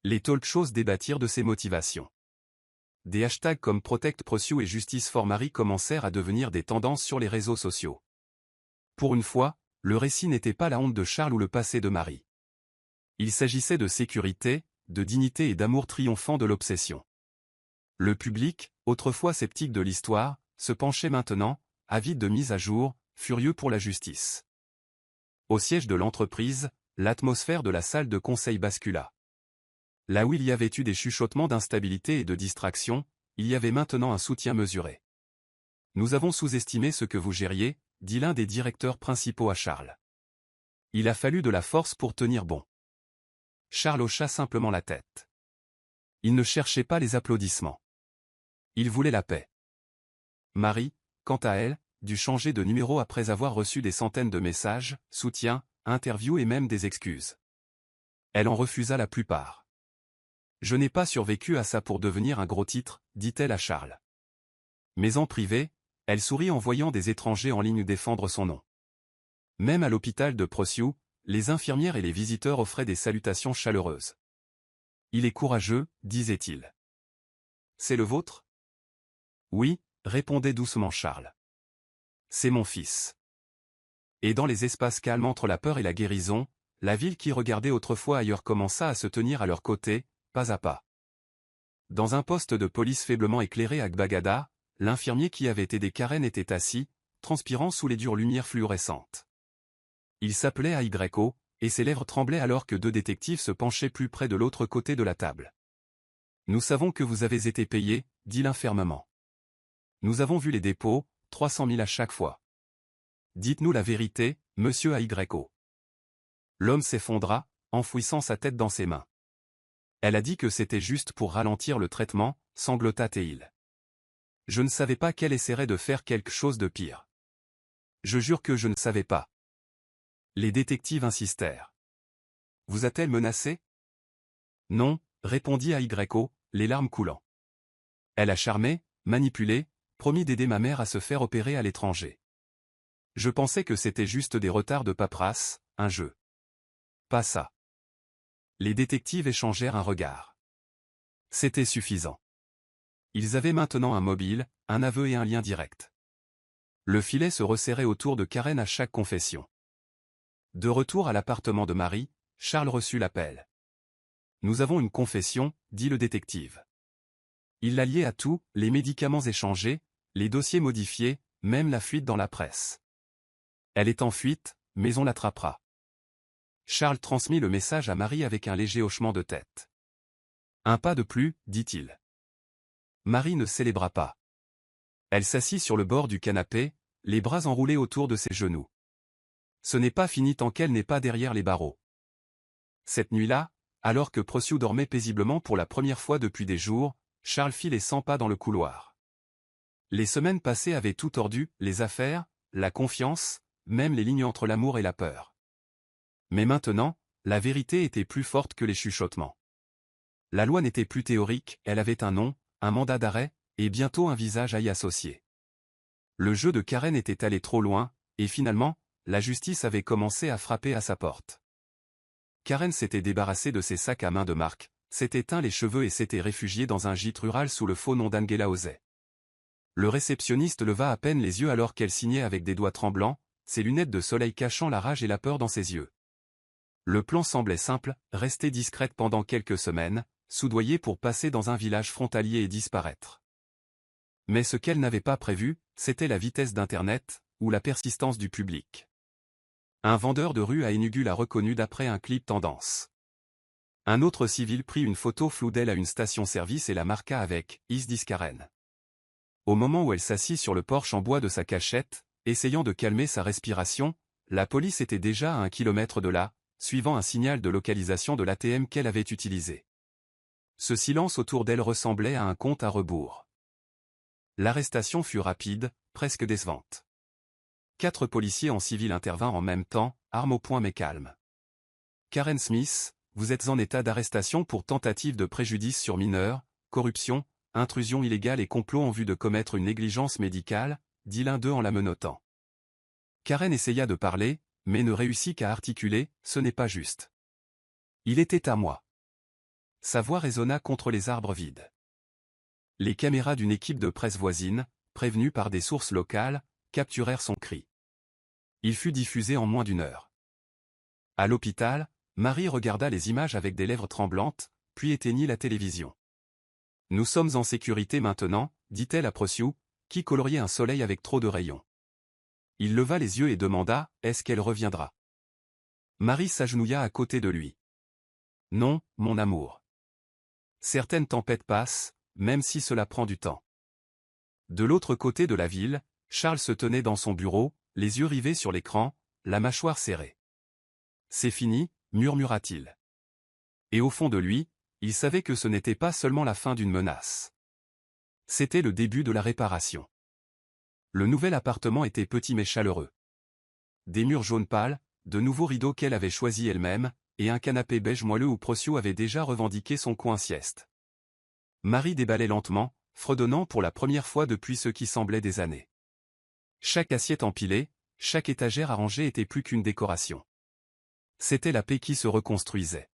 Les talk-shows débattirent de ses motivations. Des hashtags comme Protect Procyon et Justice for Marie commencèrent à devenir des tendances sur les réseaux sociaux. Pour une fois, le récit n'était pas la honte de Charles ou le passé de Marie. Il s'agissait de sécurité, de dignité et d'amour triomphant de l'obsession. Le public, autrefois sceptique de l'histoire, se penchait maintenant, avide de mise à jour, furieux pour la justice. Au siège de l'entreprise, l'atmosphère de la salle de conseil bascula. Là où il y avait eu des chuchotements d'instabilité et de distraction, il y avait maintenant un soutien mesuré. Nous avons sous-estimé ce que vous gériez, dit l'un des directeurs principaux à Charles. Il a fallu de la force pour tenir bon. Charles hocha simplement la tête. Il ne cherchait pas les applaudissements. Il voulait la paix. Marie, quant à elle, dut changer de numéro après avoir reçu des centaines de messages, soutiens, interviews et même des excuses. Elle en refusa la plupart. Je n'ai pas survécu à ça pour devenir un gros titre, dit-elle à Charles. Mais en privé, elle sourit en voyant des étrangers en ligne défendre son nom. Même à l'hôpital de Prosiu, les infirmières et les visiteurs offraient des salutations chaleureuses. Il est courageux, disait-il. C'est le vôtre? Oui, répondait doucement Charles. C'est mon fils. Et dans les espaces calmes entre la peur et la guérison, la ville qui regardait autrefois ailleurs commença à se tenir à leur côté, pas à pas. Dans un poste de police faiblement éclairé à Gbagada, l'infirmier qui avait aidé Karen était assis, transpirant sous les dures lumières fluorescentes. Il s'appelait Aydreko, et ses lèvres tremblaient alors que deux détectives se penchaient plus près de l'autre côté de la table. Nous savons que vous avez été payé, dit l'infermement. Nous avons vu les dépôts, 300 000 à chaque fois. Dites-nous la vérité, monsieur Aydreko. L'homme s'effondra, enfouissant sa tête dans ses mains. Elle a dit que c'était juste pour ralentir le traitement, sanglota-t-il. Je ne savais pas qu'elle essaierait de faire quelque chose de pire. Je jure que je ne savais pas. Les détectives insistèrent. Vous a-t-elle menacé? Non, répondit Aydreko, les larmes coulant. Elle a charmé, manipulé, promis d'aider ma mère à se faire opérer à l'étranger. Je pensais que c'était juste des retards de paperasse, un jeu. Pas ça. Les détectives échangèrent un regard. C'était suffisant. Ils avaient maintenant un mobile, un aveu et un lien direct. Le filet se resserrait autour de Karen à chaque confession. De retour à l'appartement de Marie, Charles reçut l'appel. Nous avons une confession, dit le détective. Il la liait à tout, les médicaments échangés, les dossiers modifiés, même la fuite dans la presse. Elle est en fuite, mais on l'attrapera. Charles transmit le message à Marie avec un léger hochement de tête. Un pas de plus, dit-il. Marie ne célébra pas. Elle s'assit sur le bord du canapé, les bras enroulés autour de ses genoux. Ce n'est pas fini tant qu'elle n'est pas derrière les barreaux. Cette nuit-là, alors que Prosiu dormait paisiblement pour la première fois depuis des jours, Charles fit les 100 pas dans le couloir. Les semaines passées avaient tout tordu, les affaires, la confiance, même les lignes entre l'amour et la peur. Mais maintenant, la vérité était plus forte que les chuchotements. La loi n'était plus théorique, elle avait un nom, un mandat d'arrêt, et bientôt un visage à y associer. Le jeu de Karen était allé trop loin, et finalement, la justice avait commencé à frapper à sa porte. Karen s'était débarrassée de ses sacs à main de marque, s'était teint les cheveux et s'était réfugiée dans un gîte rural sous le faux nom d'Angela Osei. Le réceptionniste leva à peine les yeux alors qu'elle signait avec des doigts tremblants, ses lunettes de soleil cachant la rage et la peur dans ses yeux. Le plan semblait simple, rester discrète pendant quelques semaines, soudoyer pour passer dans un village frontalier et disparaître. Mais ce qu'elle n'avait pas prévu, c'était la vitesse d'Internet, ou la persistance du public. Un vendeur de rue à Enugu l'a reconnu d'après un clip tendance. Un autre civil prit une photo floue d'elle à une station-service et la marqua avec « Is this Karen ?» Au moment où elle s'assit sur le porche en bois de sa cachette, essayant de calmer sa respiration, la police était déjà à 1 kilomètre de là, suivant un signal de localisation de l'ATM qu'elle avait utilisé. Ce silence autour d'elle ressemblait à un compte à rebours. L'arrestation fut rapide, presque décevante. 4 policiers en civil intervinrent en même temps, armes au poing mais calmes. Karen Smith, vous êtes en état d'arrestation pour tentative de préjudice sur mineur, corruption, intrusion illégale et complot en vue de commettre une négligence médicale, dit l'un d'eux en la menottant. Karen essaya de parler, mais ne réussit qu'à articuler, ce n'est pas juste. Il était à moi. Sa voix résonna contre les arbres vides. Les caméras d'une équipe de presse voisine, prévenues par des sources locales, capturèrent son cri. Il fut diffusé en moins d'1 heure. À l'hôpital, Marie regarda les images avec des lèvres tremblantes, puis éteignit la télévision. Nous sommes en sécurité maintenant, dit-elle à Prociou, qui coloriait un soleil avec trop de rayons. Il leva les yeux et demanda, est-ce qu'elle reviendra? Marie s'agenouilla à côté de lui. Non, mon amour. Certaines tempêtes passent, même si cela prend du temps. De l'autre côté de la ville, Charles se tenait dans son bureau, les yeux rivés sur l'écran, la mâchoire serrée. C'est fini, murmura-t-il. Et au fond de lui, il savait que ce n'était pas seulement la fin d'une menace. C'était le début de la réparation. Le nouvel appartement était petit mais chaleureux. Des murs jaune pâle, de nouveaux rideaux qu'elle avait choisis elle-même, et un canapé beige moelleux où Prociou avait déjà revendiqué son coin sieste. Marie déballait lentement, fredonnant pour la première fois depuis ce qui semblait des années. Chaque assiette empilée, chaque étagère arrangée était plus qu'une décoration. C'était la paix qui se reconstruisait.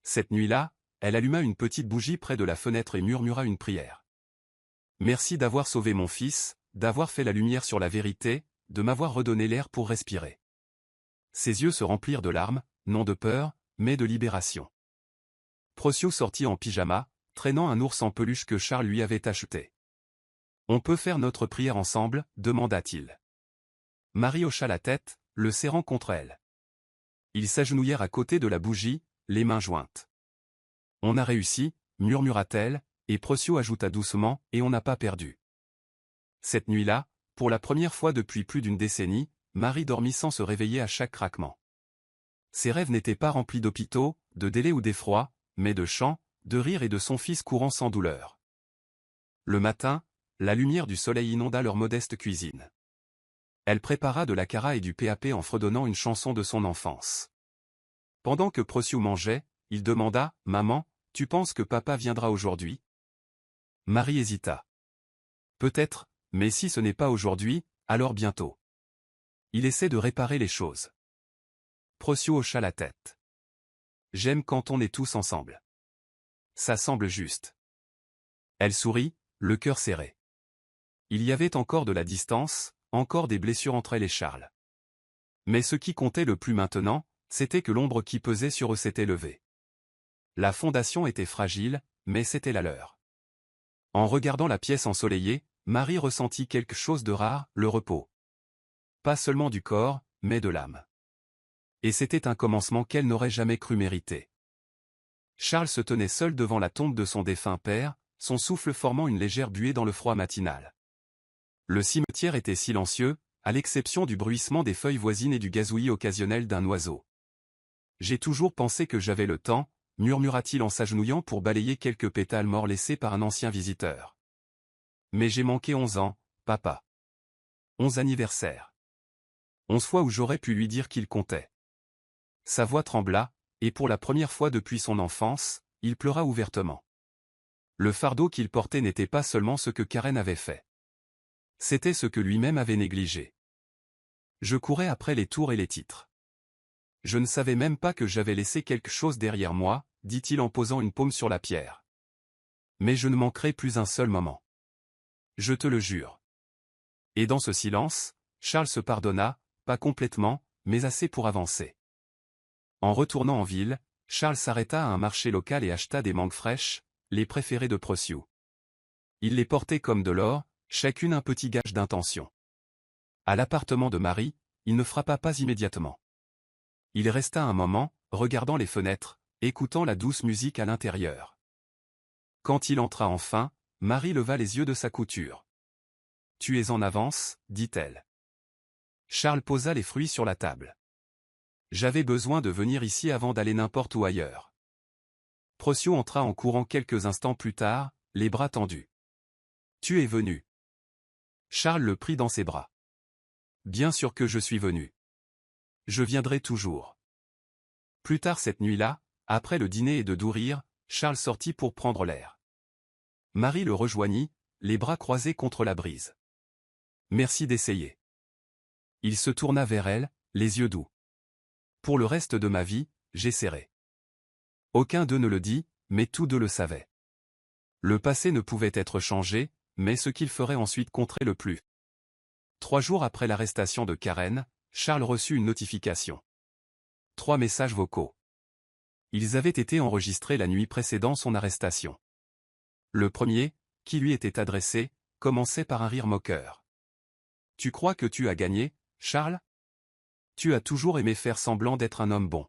Cette nuit-là, elle alluma une petite bougie près de la fenêtre et murmura une prière. Merci d'avoir sauvé mon fils, d'avoir fait la lumière sur la vérité, de m'avoir redonné l'air pour respirer. Ses yeux se remplirent de larmes, non de peur, mais de libération. Prociou sortit en pyjama, traînant un ours en peluche que Charles lui avait acheté. « On peut faire notre prière ensemble ?» demanda-t-il. Marie hocha la tête, le serrant contre elle. Ils s'agenouillèrent à côté de la bougie, les mains jointes. « On a réussi » murmura-t-elle, et Prociou ajouta doucement, « et on n'a pas perdu. » Cette nuit-là, pour la première fois depuis plus d'une décennie, Marie dormit sans se réveiller à chaque craquement. Ses rêves n'étaient pas remplis d'hôpitaux, de délais ou d'effroi, mais de chants, de rires et de son fils courant sans douleur. Le matin, la lumière du soleil inonda leur modeste cuisine. Elle prépara de la cara et du PAP en fredonnant une chanson de son enfance. Pendant que Prociou mangeait, il demanda, « Maman, tu penses que papa viendra aujourd'hui ?» Marie hésita. « Peut-être, mais si ce n'est pas aujourd'hui, alors bientôt. Il essaie de réparer les choses. » Prociou hocha la tête. « J'aime quand on est tous ensemble. Ça semble juste. » Elle sourit, le cœur serré. Il y avait encore de la distance, encore des blessures entre elle et Charles. Mais ce qui comptait le plus maintenant, c'était que l'ombre qui pesait sur eux s'était levée. La fondation était fragile, mais c'était la leur. En regardant la pièce ensoleillée, Marie ressentit quelque chose de rare, le repos. Pas seulement du corps, mais de l'âme. Et c'était un commencement qu'elle n'aurait jamais cru mériter. Charles se tenait seul devant la tombe de son défunt père, son souffle formant une légère buée dans le froid matinal. Le cimetière était silencieux, à l'exception du bruissement des feuilles voisines et du gazouillis occasionnel d'un oiseau. « J'ai toujours pensé que j'avais le temps », murmura-t-il en s'agenouillant pour balayer quelques pétales morts laissés par un ancien visiteur. « Mais j'ai manqué 11 ans, papa. 11 anniversaires. 11 fois où j'aurais pu lui dire qu'il comptait. » Sa voix trembla, et pour la première fois depuis son enfance, il pleura ouvertement. Le fardeau qu'il portait n'était pas seulement ce que Karen avait fait. C'était ce que lui-même avait négligé. Je courais après les tours et les titres. Je ne savais même pas que j'avais laissé quelque chose derrière moi, dit-il en posant une paume sur la pierre. Mais je ne manquerai plus un seul moment. Je te le jure. Et dans ce silence, Charles se pardonna, pas complètement, mais assez pour avancer. En retournant en ville, Charles s'arrêta à un marché local et acheta des mangues fraîches, les préférées de Prociou. Il les portait comme de l'or, chacune un petit gage d'intention. À l'appartement de Marie, il ne frappa pas immédiatement. Il resta un moment, regardant les fenêtres, écoutant la douce musique à l'intérieur. Quand il entra enfin, Marie leva les yeux de sa couture. « Tu es en avance, dit-elle. » Charles posa les fruits sur la table. « J'avais besoin de venir ici avant d'aller n'importe où ailleurs. » Prociou entra en courant quelques instants plus tard, les bras tendus. « Tu es venu. » Charles le prit dans ses bras. « Bien sûr que je suis venu. Je viendrai toujours. » Plus tard cette nuit-là, après le dîner et de doux rires, Charles sortit pour prendre l'air. Marie le rejoignit, les bras croisés contre la brise. « Merci d'essayer. » Il se tourna vers elle, les yeux doux. « Pour le reste de ma vie, j'essaierai. » Aucun d'eux ne le dit, mais tous deux le savaient. Le passé ne pouvait être changé, mais ce qu'il ferait ensuite compterait le plus. 3 jours après l'arrestation de Karen, Charles reçut une notification. 3 messages vocaux. Ils avaient été enregistrés la nuit précédant son arrestation. Le premier, qui lui était adressé, commençait par un rire moqueur. « Tu crois que tu as gagné, Charles? Tu as toujours aimé faire semblant d'être un homme bon.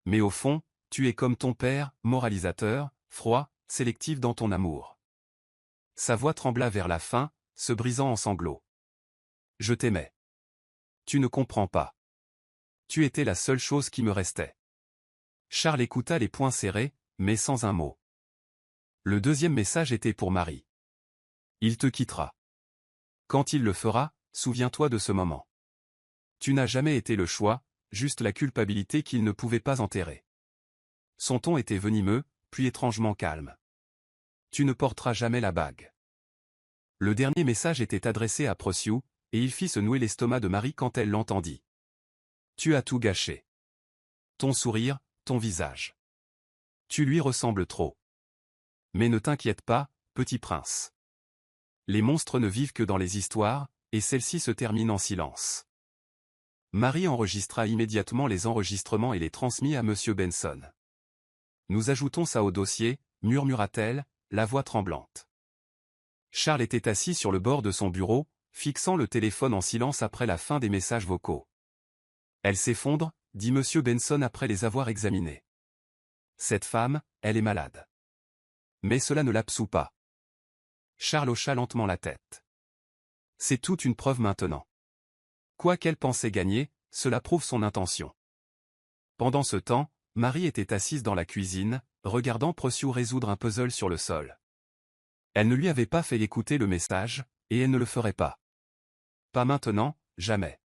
Mais au fond, tu es comme ton père, moralisateur, froid, sélectif dans ton amour. » Sa voix trembla vers la fin, se brisant en sanglots. « Je t'aimais. Tu ne comprends pas. Tu étais la seule chose qui me restait. » Charles écouta les poings serrés, mais sans un mot. Le deuxième message était pour Marie. « Il te quittera. Quand il le fera, souviens-toi de ce moment. Tu n'as jamais été le choix, juste la culpabilité qu'il ne pouvait pas enterrer. » Son ton était venimeux, puis étrangement calme. « Tu ne porteras jamais la bague. » Le dernier message était adressé à Prociou, et il fit se nouer l'estomac de Marie quand elle l'entendit. « Tu as tout gâché. Ton sourire, ton visage. Tu lui ressembles trop. Mais ne t'inquiète pas, petit prince. Les monstres ne vivent que dans les histoires, et celle-ci se termine en silence. » Marie enregistra immédiatement les enregistrements et les transmit à Monsieur Benson. « Nous ajoutons ça au dossier, » murmura-t-elle, la voix tremblante. Charles était assis sur le bord de son bureau, fixant le téléphone en silence après la fin des messages vocaux. « Elle s'effondre, » dit Monsieur Benson après les avoir examinés. « Cette femme, elle est malade. » Mais cela ne l'absout pas. Charles hocha lentement la tête. « C'est toute une preuve maintenant. Quoi qu'elle pensait gagner, cela prouve son intention. » Pendant ce temps, Marie était assise dans la cuisine, regardant Prociou résoudre un puzzle sur le sol. Elle ne lui avait pas fait écouter le message, et elle ne le ferait pas. Pas maintenant, jamais.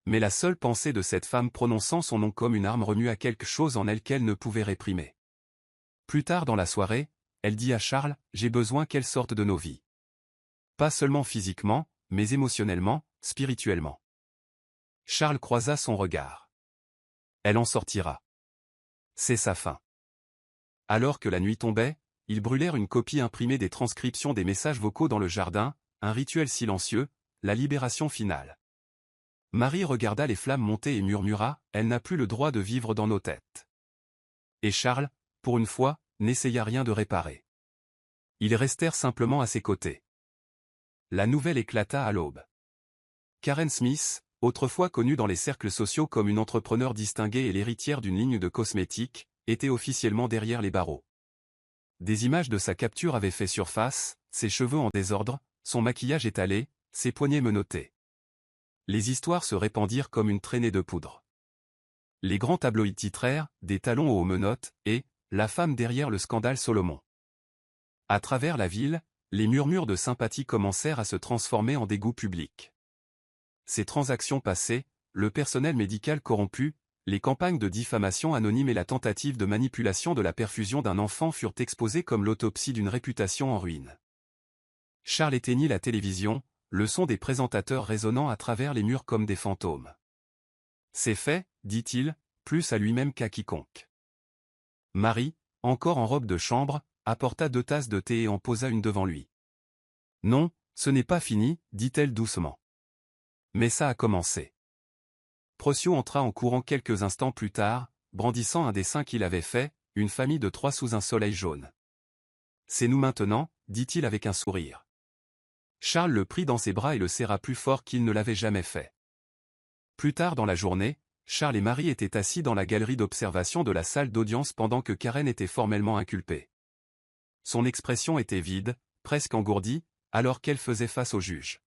Mais la seule pensée de cette femme prononçant son nom comme une arme remua quelque chose en elle qu'elle ne pouvait réprimer. Plus tard dans la soirée, elle dit à Charles, « J'ai besoin qu'elle sorte de nos vies. Pas seulement physiquement, mais émotionnellement, spirituellement. » Charles croisa son regard. « Elle en sortira. C'est sa fin. » Alors que la nuit tombait, ils brûlèrent une copie imprimée des transcriptions des messages vocaux dans le jardin, un rituel silencieux, la libération finale. Marie regarda les flammes monter et murmura, « Elle n'a plus le droit de vivre dans nos têtes. » Et Charles, pour une fois, n'essaya rien de réparer. Ils restèrent simplement à ses côtés. La nouvelle éclata à l'aube. Karen Smith, autrefois connue dans les cercles sociaux comme une entrepreneure distinguée et l'héritière d'une ligne de cosmétiques, était officiellement derrière les barreaux. Des images de sa capture avaient fait surface, ses cheveux en désordre, son maquillage étalé, ses poignets menottés. Les histoires se répandirent comme une traînée de poudre. Les grands tabloïds titrèrent, des talons aux menottes, et « la femme derrière le scandale Solomon ». À travers la ville, les murmures de sympathie commencèrent à se transformer en dégoût public. Ces transactions passées, le personnel médical corrompu, les campagnes de diffamation anonyme et la tentative de manipulation de la perfusion d'un enfant furent exposées comme l'autopsie d'une réputation en ruine. Charles éteignit la télévision, le son des présentateurs résonnant à travers les murs comme des fantômes. « C'est fait, » dit-il, plus à lui-même qu'à quiconque. Marie, encore en robe de chambre, apporta 2 tasses de thé et en posa une devant lui. « Non, ce n'est pas fini, » dit-elle doucement. « Mais ça a commencé. » Prociou entra en courant quelques instants plus tard, brandissant un dessin qu'il avait fait, une famille de 3 sous un soleil jaune. « C'est nous maintenant, » dit-il avec un sourire. Charles le prit dans ses bras et le serra plus fort qu'il ne l'avait jamais fait. Plus tard dans la journée, Charles et Marie étaient assis dans la galerie d'observation de la salle d'audience pendant que Karen était formellement inculpée. Son expression était vide, presque engourdie, alors qu'elle faisait face au juge.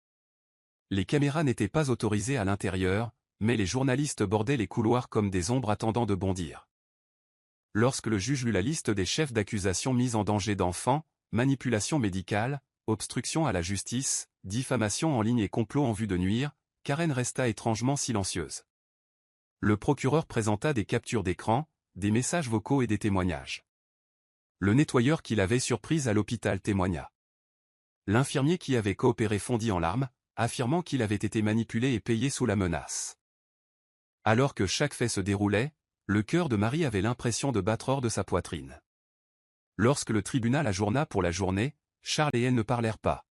Les caméras n'étaient pas autorisées à l'intérieur, mais les journalistes bordaient les couloirs comme des ombres attendant de bondir. Lorsque le juge lut la liste des chefs d'accusation mis en danger d'enfants, manipulation médicale, obstruction à la justice, diffamation en ligne et complot en vue de nuire, Karen resta étrangement silencieuse. Le procureur présenta des captures d'écran, des messages vocaux et des témoignages. Le nettoyeur qui l'avait surprise à l'hôpital témoigna. L'infirmier qui avait coopéré fondit en larmes, affirmant qu'il avait été manipulé et payé sous la menace. Alors que chaque fait se déroulait, le cœur de Marie avait l'impression de battre hors de sa poitrine. Lorsque le tribunal ajourna pour la journée, Charles et elle ne parlèrent pas.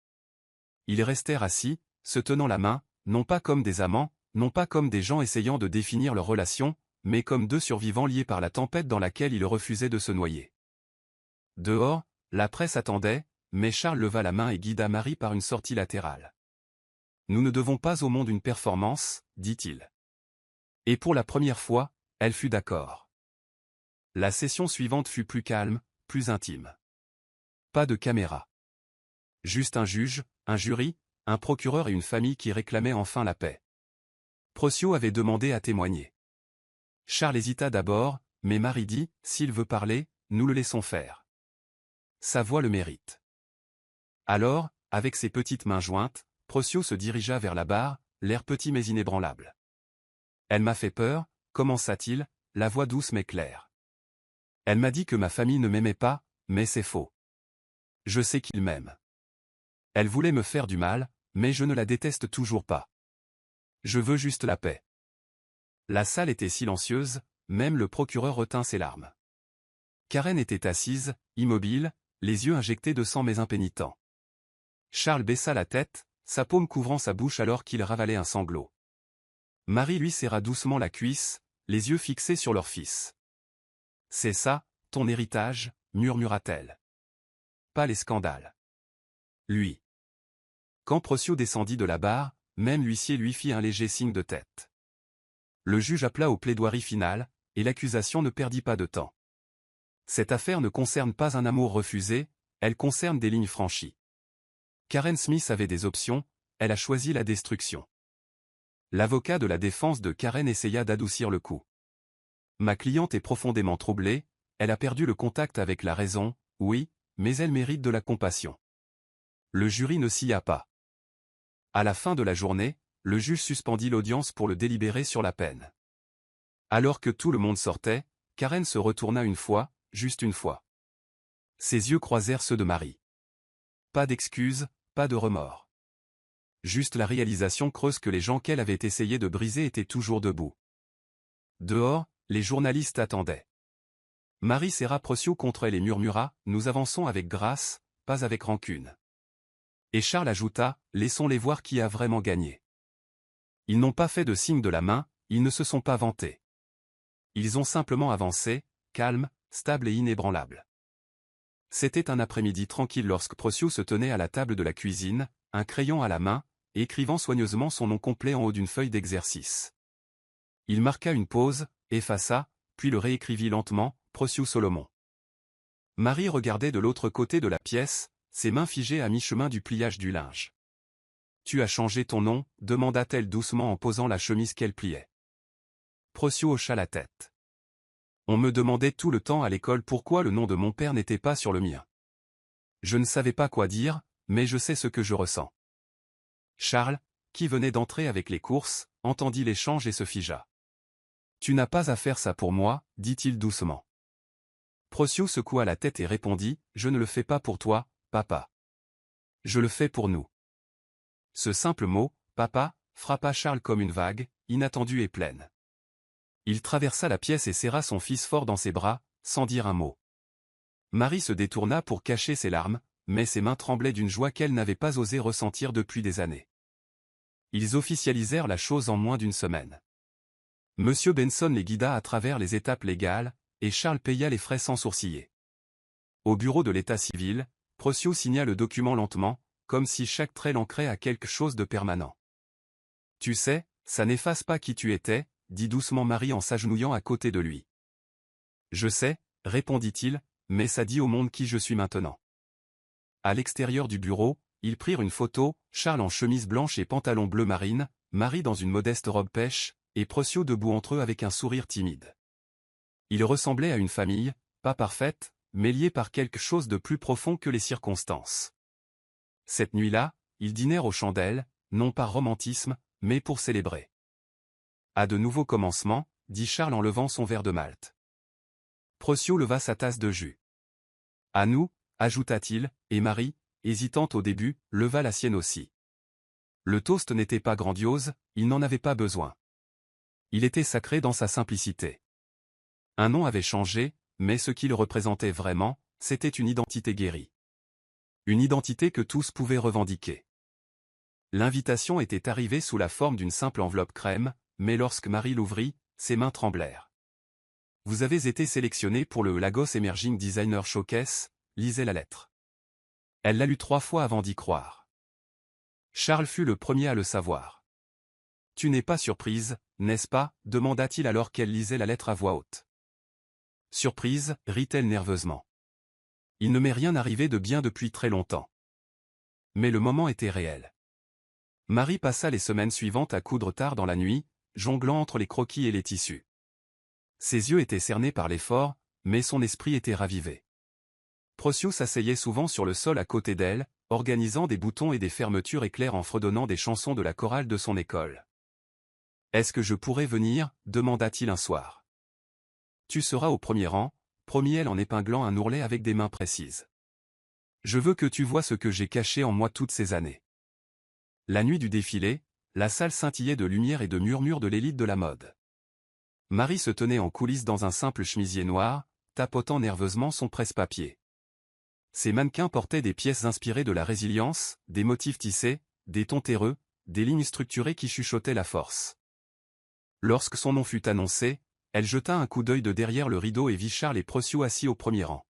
Ils restèrent assis, se tenant la main, non pas comme des amants, non pas comme des gens essayant de définir leur relation, mais comme 2 survivants liés par la tempête dans laquelle ils refusaient de se noyer. Dehors, La presse attendait, mais Charles leva la main et guida Marie par une sortie latérale. Nous ne devons pas au monde une performance, dit-il. Et pour la première fois, elle fut d'accord. La session suivante fut plus calme, plus intime. Pas de caméra. Juste un juge, un jury, un procureur et une famille qui réclamaient enfin la paix. Procyon avait demandé à témoigner. Charles hésita d'abord, mais Marie dit, s'il veut parler, nous le laissons faire. Sa voix le mérite. Alors, avec ses petites mains jointes, Procyon se dirigea vers la barre, l'air petit mais inébranlable. Elle m'a fait peur, commença-t-il, la voix douce mais claire. Elle m'a dit que ma famille ne m'aimait pas, mais c'est faux. Je sais qu'il m'aime. Elle voulait me faire du mal, mais je ne la déteste toujours pas. Je veux juste la paix. La salle était silencieuse, même le procureur retint ses larmes. Karen était assise, immobile, les yeux injectés de sang mais impénitents. Charles baissa la tête, sa paume couvrant sa bouche alors qu'il ravalait un sanglot. Marie lui serra doucement la cuisse, les yeux fixés sur leur fils. « C'est ça, ton héritage » murmura-t-elle. « Pas les scandales. » Lui. Quand Procyon descendit de la barre, même l'huissier lui fit un léger signe de tête. Le juge appela aux plaidoiries finales, et l'accusation ne perdit pas de temps. Cette affaire ne concerne pas un amour refusé, elle concerne des lignes franchies. Karen Smith avait des options, elle a choisi la destruction. L'avocat de la défense de Karen essaya d'adoucir le coup. Ma cliente est profondément troublée, elle a perdu le contact avec la raison, oui, mais elle mérite de la compassion. Le jury ne s'y a pas. À la fin de la journée, le juge suspendit l'audience pour le délibérer sur la peine. Alors que tout le monde sortait, Karen se retourna une fois, juste une fois. Ses yeux croisèrent ceux de Marie. Pas d'excuses, pas de remords. Juste la réalisation creuse que les gens qu'elle avait essayé de briser étaient toujours debout. Dehors, les journalistes attendaient. Marie serra Procyon contre elle et murmura, « Nous avançons avec grâce, pas avec rancune. » Et Charles ajouta, « Laissons-les voir qui a vraiment gagné. » Ils n'ont pas fait de signe de la main, ils ne se sont pas vantés. Ils ont simplement avancé, calmes, stables et inébranlables. C'était un après-midi tranquille lorsque Procyon se tenait à la table de la cuisine, un crayon à la main, écrivant soigneusement son nom complet en haut d'une feuille d'exercice. Il marqua une pause, effaça, puis le réécrivit lentement, Procyon Solomon. Marie regardait de l'autre côté de la pièce, ses mains figées à mi-chemin du pliage du linge. « Tu as changé ton nom » demanda-t-elle doucement en posant la chemise qu'elle pliait. Procyon hocha la tête. On me demandait tout le temps à l'école pourquoi le nom de mon père n'était pas sur le mien. Je ne savais pas quoi dire, mais je sais ce que je ressens. Charles, qui venait d'entrer avec les courses, entendit l'échange et se figea. « Tu n'as pas à faire ça pour moi, dit-il doucement. Procyon secoua la tête et répondit, « Je ne le fais pas pour toi, papa. Je le fais pour nous. » Ce simple mot, papa, frappa Charles comme une vague, inattendue et pleine. Il traversa la pièce et serra son fils fort dans ses bras, sans dire un mot. Marie se détourna pour cacher ses larmes, mais ses mains tremblaient d'une joie qu'elle n'avait pas osé ressentir depuis des années. Ils officialisèrent la chose en moins d'une semaine. Monsieur Benson les guida à travers les étapes légales, et Charles paya les frais sans sourciller. Au bureau de l'état civil, Procyon signa le document lentement, comme si chaque trait l'ancrait à quelque chose de permanent. « Tu sais, ça n'efface pas qui tu étais, » dit doucement Marie en s'agenouillant à côté de lui. « Je sais, » répondit-il, « mais ça dit au monde qui je suis maintenant. » À l'extérieur du bureau, ils prirent une photo, Charles en chemise blanche et pantalon bleu marine, Marie dans une modeste robe pêche, et Procyon debout entre eux avec un sourire timide. Ils ressemblaient à une famille, pas parfaite, mais liée par quelque chose de plus profond que les circonstances. Cette nuit-là, ils dînèrent aux chandelles, non par romantisme, mais pour célébrer. À de nouveaux commencements, dit Charles en levant son verre de malt. Procyon leva sa tasse de jus. À nous, ajouta-t-il, et Marie, hésitante au début, leva la sienne aussi. Le toast n'était pas grandiose, il n'en avait pas besoin. Il était sacré dans sa simplicité. Un nom avait changé, mais ce qu'il représentait vraiment, c'était une identité guérie. Une identité que tous pouvaient revendiquer. L'invitation était arrivée sous la forme d'une simple enveloppe crème, mais lorsque Marie l'ouvrit, ses mains tremblèrent. Vous avez été sélectionné pour le Lagos Emerging Designer Showcase, lisait la lettre. Elle la lut 3 fois avant d'y croire. Charles fut le premier à le savoir. « Tu n'es pas surprise, n'est-ce pas » demanda-t-il alors qu'elle lisait la lettre à voix haute. « Surprise » rit-elle nerveusement. « Il ne m'est rien arrivé de bien depuis très longtemps. » Mais le moment était réel. Marie passa les semaines suivantes à coudre tard dans la nuit, jonglant entre les croquis et les tissus. Ses yeux étaient cernés par l'effort, mais son esprit était ravivé. Procyon s'asseyait souvent sur le sol à côté d'elle, organisant des boutons et des fermetures éclairs en fredonnant des chansons de la chorale de son école. « Est-ce que je pourrais venir » demanda-t-il un soir. « Tu seras au premier rang » promit-elle en épinglant un ourlet avec des mains précises. « Je veux que tu vois ce que j'ai caché en moi toutes ces années. » La nuit du défilé, la salle scintillait de lumière et de murmures de l'élite de la mode. Marie se tenait en coulisses dans un simple chemisier noir, tapotant nerveusement son presse-papier. Ses mannequins portaient des pièces inspirées de la résilience, des motifs tissés, des tons terreux, des lignes structurées qui chuchotaient la force. Lorsque son nom fut annoncé, elle jeta un coup d'œil de derrière le rideau et vit Charles et Procyon assis au premier rang.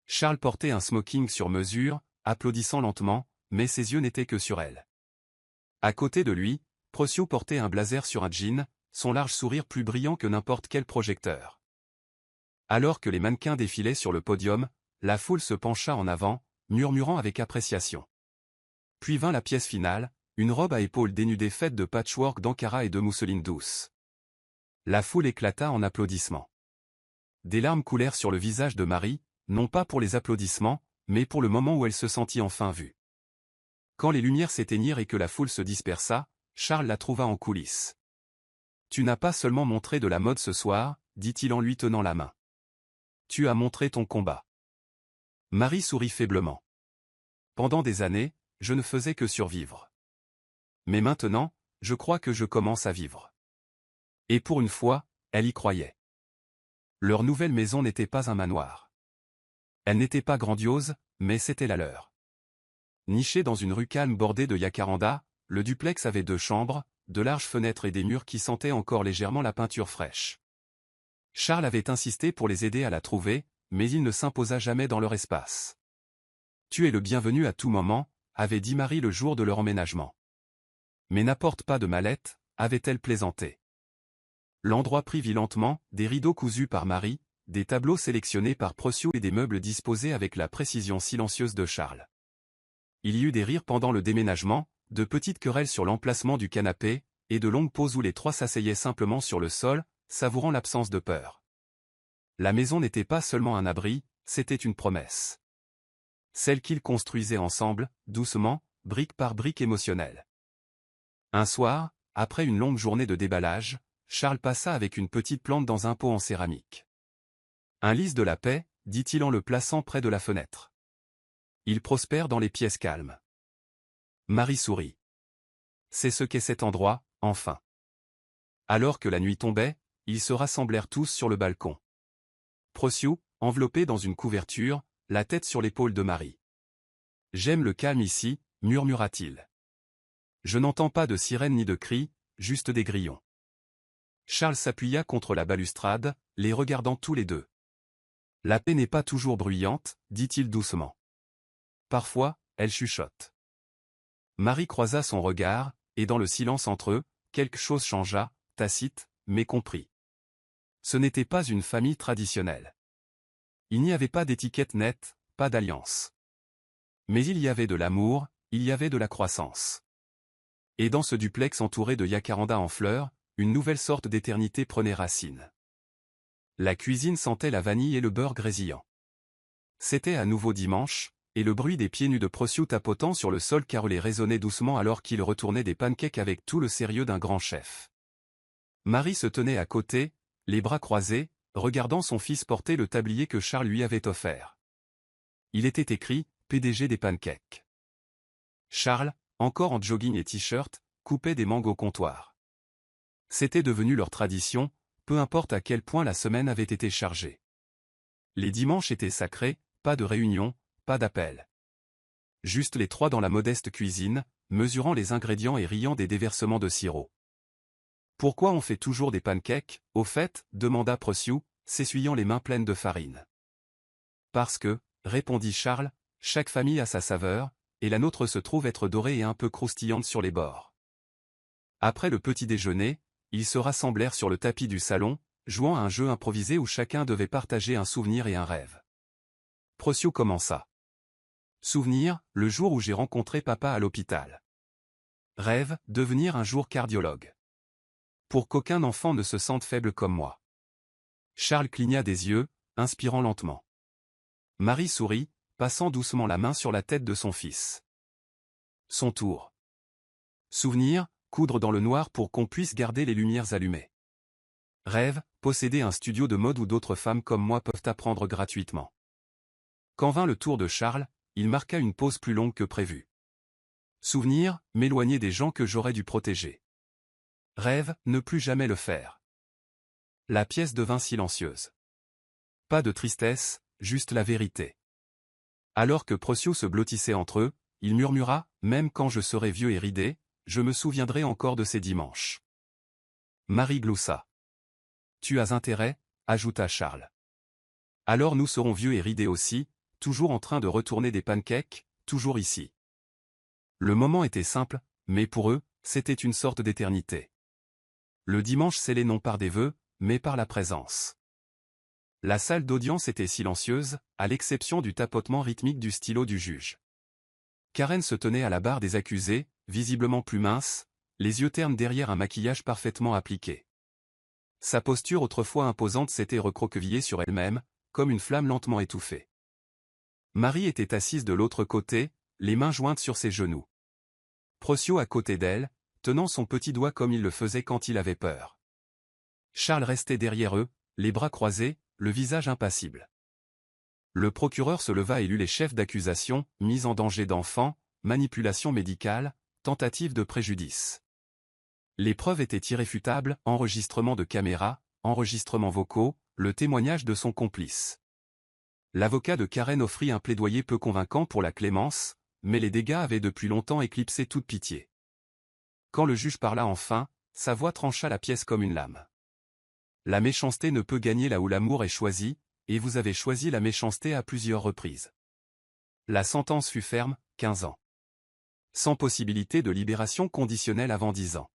Charles portait un smoking sur mesure, applaudissant lentement, mais ses yeux n'étaient que sur elle. À côté de lui, Procyon portait un blazer sur un jean, son large sourire plus brillant que n'importe quel projecteur. Alors que les mannequins défilaient sur le podium, la foule se pencha en avant, murmurant avec appréciation. Puis vint la pièce finale, une robe à épaules dénudées faite de patchwork d'Ankara et de mousseline douce. La foule éclata en applaudissements. Des larmes coulèrent sur le visage de Marie, non pas pour les applaudissements, mais pour le moment où elle se sentit enfin vue. Quand les lumières s'éteignirent et que la foule se dispersa, Charles la trouva en coulisses. « Tu n'as pas seulement montré de la mode ce soir » dit-il en lui tenant la main. « Tu as montré ton combat. » Marie sourit faiblement. « Pendant des années, je ne faisais que survivre. Mais maintenant, je crois que je commence à vivre. » Et pour une fois, elle y croyait. Leur nouvelle maison n'était pas un manoir. Elle n'était pas grandiose, mais c'était la leur. Niché dans une rue calme bordée de jacaranda, le duplex avait 2 chambres, de larges fenêtres et des murs qui sentaient encore légèrement la peinture fraîche. Charles avait insisté pour les aider à la trouver, mais il ne s'imposa jamais dans leur espace. « Tu es le bienvenu à tout moment » avait dit Marie le jour de leur emménagement. « Mais n'apporte pas de mallette » avait-elle plaisanté. L'endroit prit vie lentement, des rideaux cousus par Marie, des tableaux sélectionnés par Procyon et des meubles disposés avec la précision silencieuse de Charles. Il y eut des rires pendant le déménagement, de petites querelles sur l'emplacement du canapé, et de longues pauses où les 3 s'asseyaient simplement sur le sol, savourant l'absence de peur. La maison n'était pas seulement un abri, c'était une promesse. Celle qu'ils construisaient ensemble, doucement, brique par brique émotionnelle. Un soir, après une longue journée de déballage, Charles passa avec une petite plante dans un pot en céramique. « Un lys de la paix » dit-il en le plaçant près de la fenêtre. « Il prospère dans les pièces calmes. » Marie sourit. C'est ce qu'est cet endroit, enfin. Alors que la nuit tombait, ils se rassemblèrent tous sur le balcon. Procyon, enveloppé dans une couverture, la tête sur l'épaule de Marie. « J'aime le calme ici » murmura-t-il. « Je n'entends pas de sirène ni de cris, juste des grillons. » Charles s'appuya contre la balustrade, les regardant tous les deux. « La paix n'est pas toujours bruyante » dit-il doucement. « Parfois, elle chuchote. » Marie croisa son regard, et dans le silence entre eux, quelque chose changea, tacite, mais compris. Ce n'était pas une famille traditionnelle. Il n'y avait pas d'étiquette nette, pas d'alliance. Mais il y avait de l'amour, il y avait de la croissance. Et dans ce duplex entouré de jacaranda en fleurs, une nouvelle sorte d'éternité prenait racine. La cuisine sentait la vanille et le beurre grésillant. C'était à nouveau dimanche, et le bruit des pieds nus de Procyon tapotant sur le sol carrelé résonnait doucement alors qu'il retournait des pancakes avec tout le sérieux d'un grand chef. Marie se tenait à côté, les bras croisés, regardant son fils porter le tablier que Charles lui avait offert. Il était écrit « PDG des pancakes ». Charles, encore en jogging et t-shirt, coupait des mangues au comptoir. C'était devenu leur tradition, peu importe à quel point la semaine avait été chargée. Les dimanches étaient sacrés, pas de réunion, pas d'appel. Juste les 3 dans la modeste cuisine, mesurant les ingrédients et riant des déversements de sirop. « Pourquoi on fait toujours des pancakes, au fait » demanda Procyon, s'essuyant les mains pleines de farine. « Parce que, répondit Charles, chaque famille a sa saveur, et la nôtre se trouve être dorée et un peu croustillante sur les bords. Après le petit déjeuner, ils se rassemblèrent sur le tapis du salon, jouant à un jeu improvisé où chacun devait partager un souvenir et un rêve. Procio commença. Souvenir, le jour où j'ai rencontré papa à l'hôpital. Rêve, devenir un jour cardiologue. Pour qu'aucun enfant ne se sente faible comme moi. Charles cligna des yeux, inspirant lentement. Marie sourit, passant doucement la main sur la tête de son fils. Son tour. Souvenir, coudre dans le noir pour qu'on puisse garder les lumières allumées. Rêve, posséder un studio de mode où d'autres femmes comme moi peuvent apprendre gratuitement. Quand vint le tour de Charles, il marqua une pause plus longue que prévu. Souvenir, m'éloigner des gens que j'aurais dû protéger. Rêve, ne plus jamais le faire. La pièce devint silencieuse. Pas de tristesse, juste la vérité. Alors que Procio se blottissait entre eux, il murmura, même quand je serai vieux et ridé, je me souviendrai encore de ces dimanches. Marie gloussa. Tu as intérêt, ajouta Charles. Alors nous serons vieux et ridés aussi, toujours en train de retourner des pancakes, toujours ici. Le moment était simple, mais pour eux, c'était une sorte d'éternité. Le dimanche scellé non par des vœux, mais par la présence. La salle d'audience était silencieuse, à l'exception du tapotement rythmique du stylo du juge. Karen se tenait à la barre des accusés, visiblement plus mince, les yeux ternes derrière un maquillage parfaitement appliqué. Sa posture autrefois imposante s'était recroquevillée sur elle-même, comme une flamme lentement étouffée. Marie était assise de l'autre côté, les mains jointes sur ses genoux. Procio à côté d'elle, tenant son petit doigt comme il le faisait quand il avait peur. Charles restait derrière eux, les bras croisés, le visage impassible. Le procureur se leva et lut les chefs d'accusation, mise en danger d'enfant, manipulation médicale, tentative de préjudice. Les preuves étaient irréfutables, enregistrement de caméra, enregistrements vocaux, le témoignage de son complice. L'avocat de Karen offrit un plaidoyer peu convaincant pour la clémence, mais les dégâts avaient depuis longtemps éclipsé toute pitié. Quand le juge parla enfin, sa voix trancha la pièce comme une lame. La méchanceté ne peut gagner là où l'amour est choisi, et vous avez choisi la méchanceté à plusieurs reprises. La sentence fut ferme, 15 ans. Sans possibilité de libération conditionnelle avant 10 ans.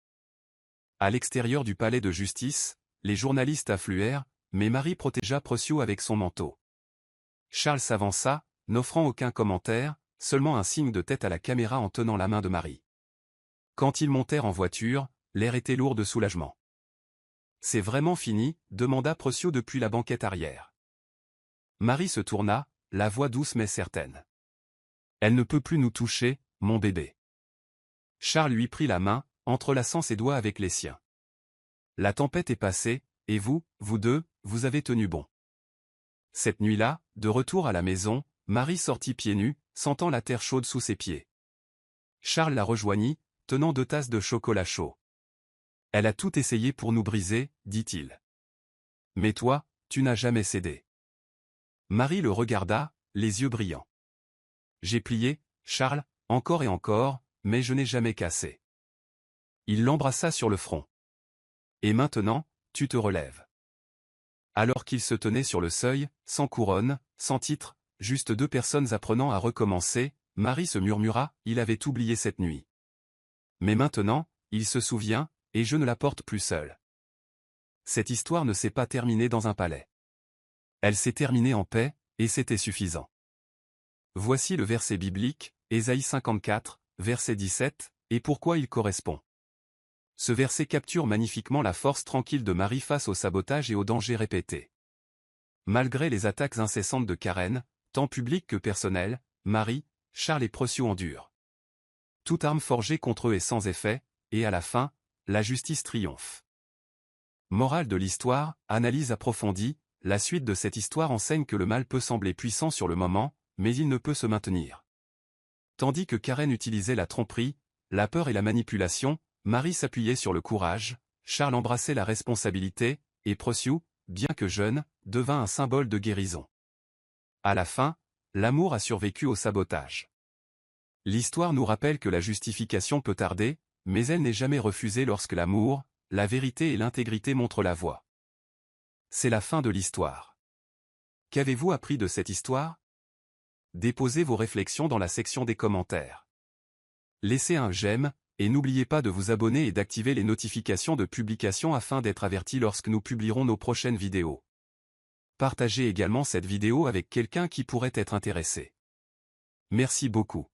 À l'extérieur du palais de justice, les journalistes affluèrent, mais Marie protégea Procio avec son manteau. Charles s'avança, n'offrant aucun commentaire, seulement un signe de tête à la caméra en tenant la main de Marie. Quand ils montèrent en voiture, l'air était lourd de soulagement. « C'est vraiment fini ?» demanda Procio depuis la banquette arrière. Marie se tourna, la voix douce mais certaine. « Elle ne peut plus nous toucher, mon bébé. » Charles lui prit la main, entrelaçant ses doigts avec les siens. « La tempête est passée, et vous, vous deux, vous avez tenu bon. » Cette nuit-là, de retour à la maison, Marie sortit pieds nus, sentant la terre chaude sous ses pieds. Charles la rejoignit, tenant 2 tasses de chocolat chaud. « Elle a tout essayé pour nous briser, dit-il. Mais toi, tu n'as jamais cédé. » Marie le regarda, les yeux brillants. « J'ai plié, Charles, encore et encore, mais je n'ai jamais cassé. » Il l'embrassa sur le front. « Et maintenant, tu te relèves. » Alors qu'ils se tenaient sur le seuil, sans couronne, sans titre, juste 2 personnes apprenant à recommencer, Marie se murmura, il avait oublié cette nuit. Mais maintenant, il se souvient, et je ne la porte plus seule. Cette histoire ne s'est pas terminée dans un palais. Elle s'est terminée en paix, et c'était suffisant. Voici le verset biblique, Ésaïe 54, verset 17, et pourquoi il correspond. Ce verset capture magnifiquement la force tranquille de Marie face au sabotage et aux dangers répétés. Malgré les attaques incessantes de Karen, tant publiques que personnelles, Marie, Charles et Procio endurent. Toute arme forgée contre eux est sans effet, et à la fin, la justice triomphe. Morale de l'histoire, analyse approfondie, la suite de cette histoire enseigne que le mal peut sembler puissant sur le moment, mais il ne peut se maintenir. Tandis que Karen utilisait la tromperie, la peur et la manipulation, Marie s'appuyait sur le courage, Charles embrassait la responsabilité, et Procio, bien que jeune, devint un symbole de guérison. À la fin, l'amour a survécu au sabotage. L'histoire nous rappelle que la justification peut tarder, mais elle n'est jamais refusée lorsque l'amour, la vérité et l'intégrité montrent la voie. C'est la fin de l'histoire. Qu'avez-vous appris de cette histoire ? Déposez vos réflexions dans la section des commentaires. Laissez un j'aime, et n'oubliez pas de vous abonner et d'activer les notifications de publication afin d'être averti lorsque nous publierons nos prochaines vidéos. Partagez également cette vidéo avec quelqu'un qui pourrait être intéressé. Merci beaucoup.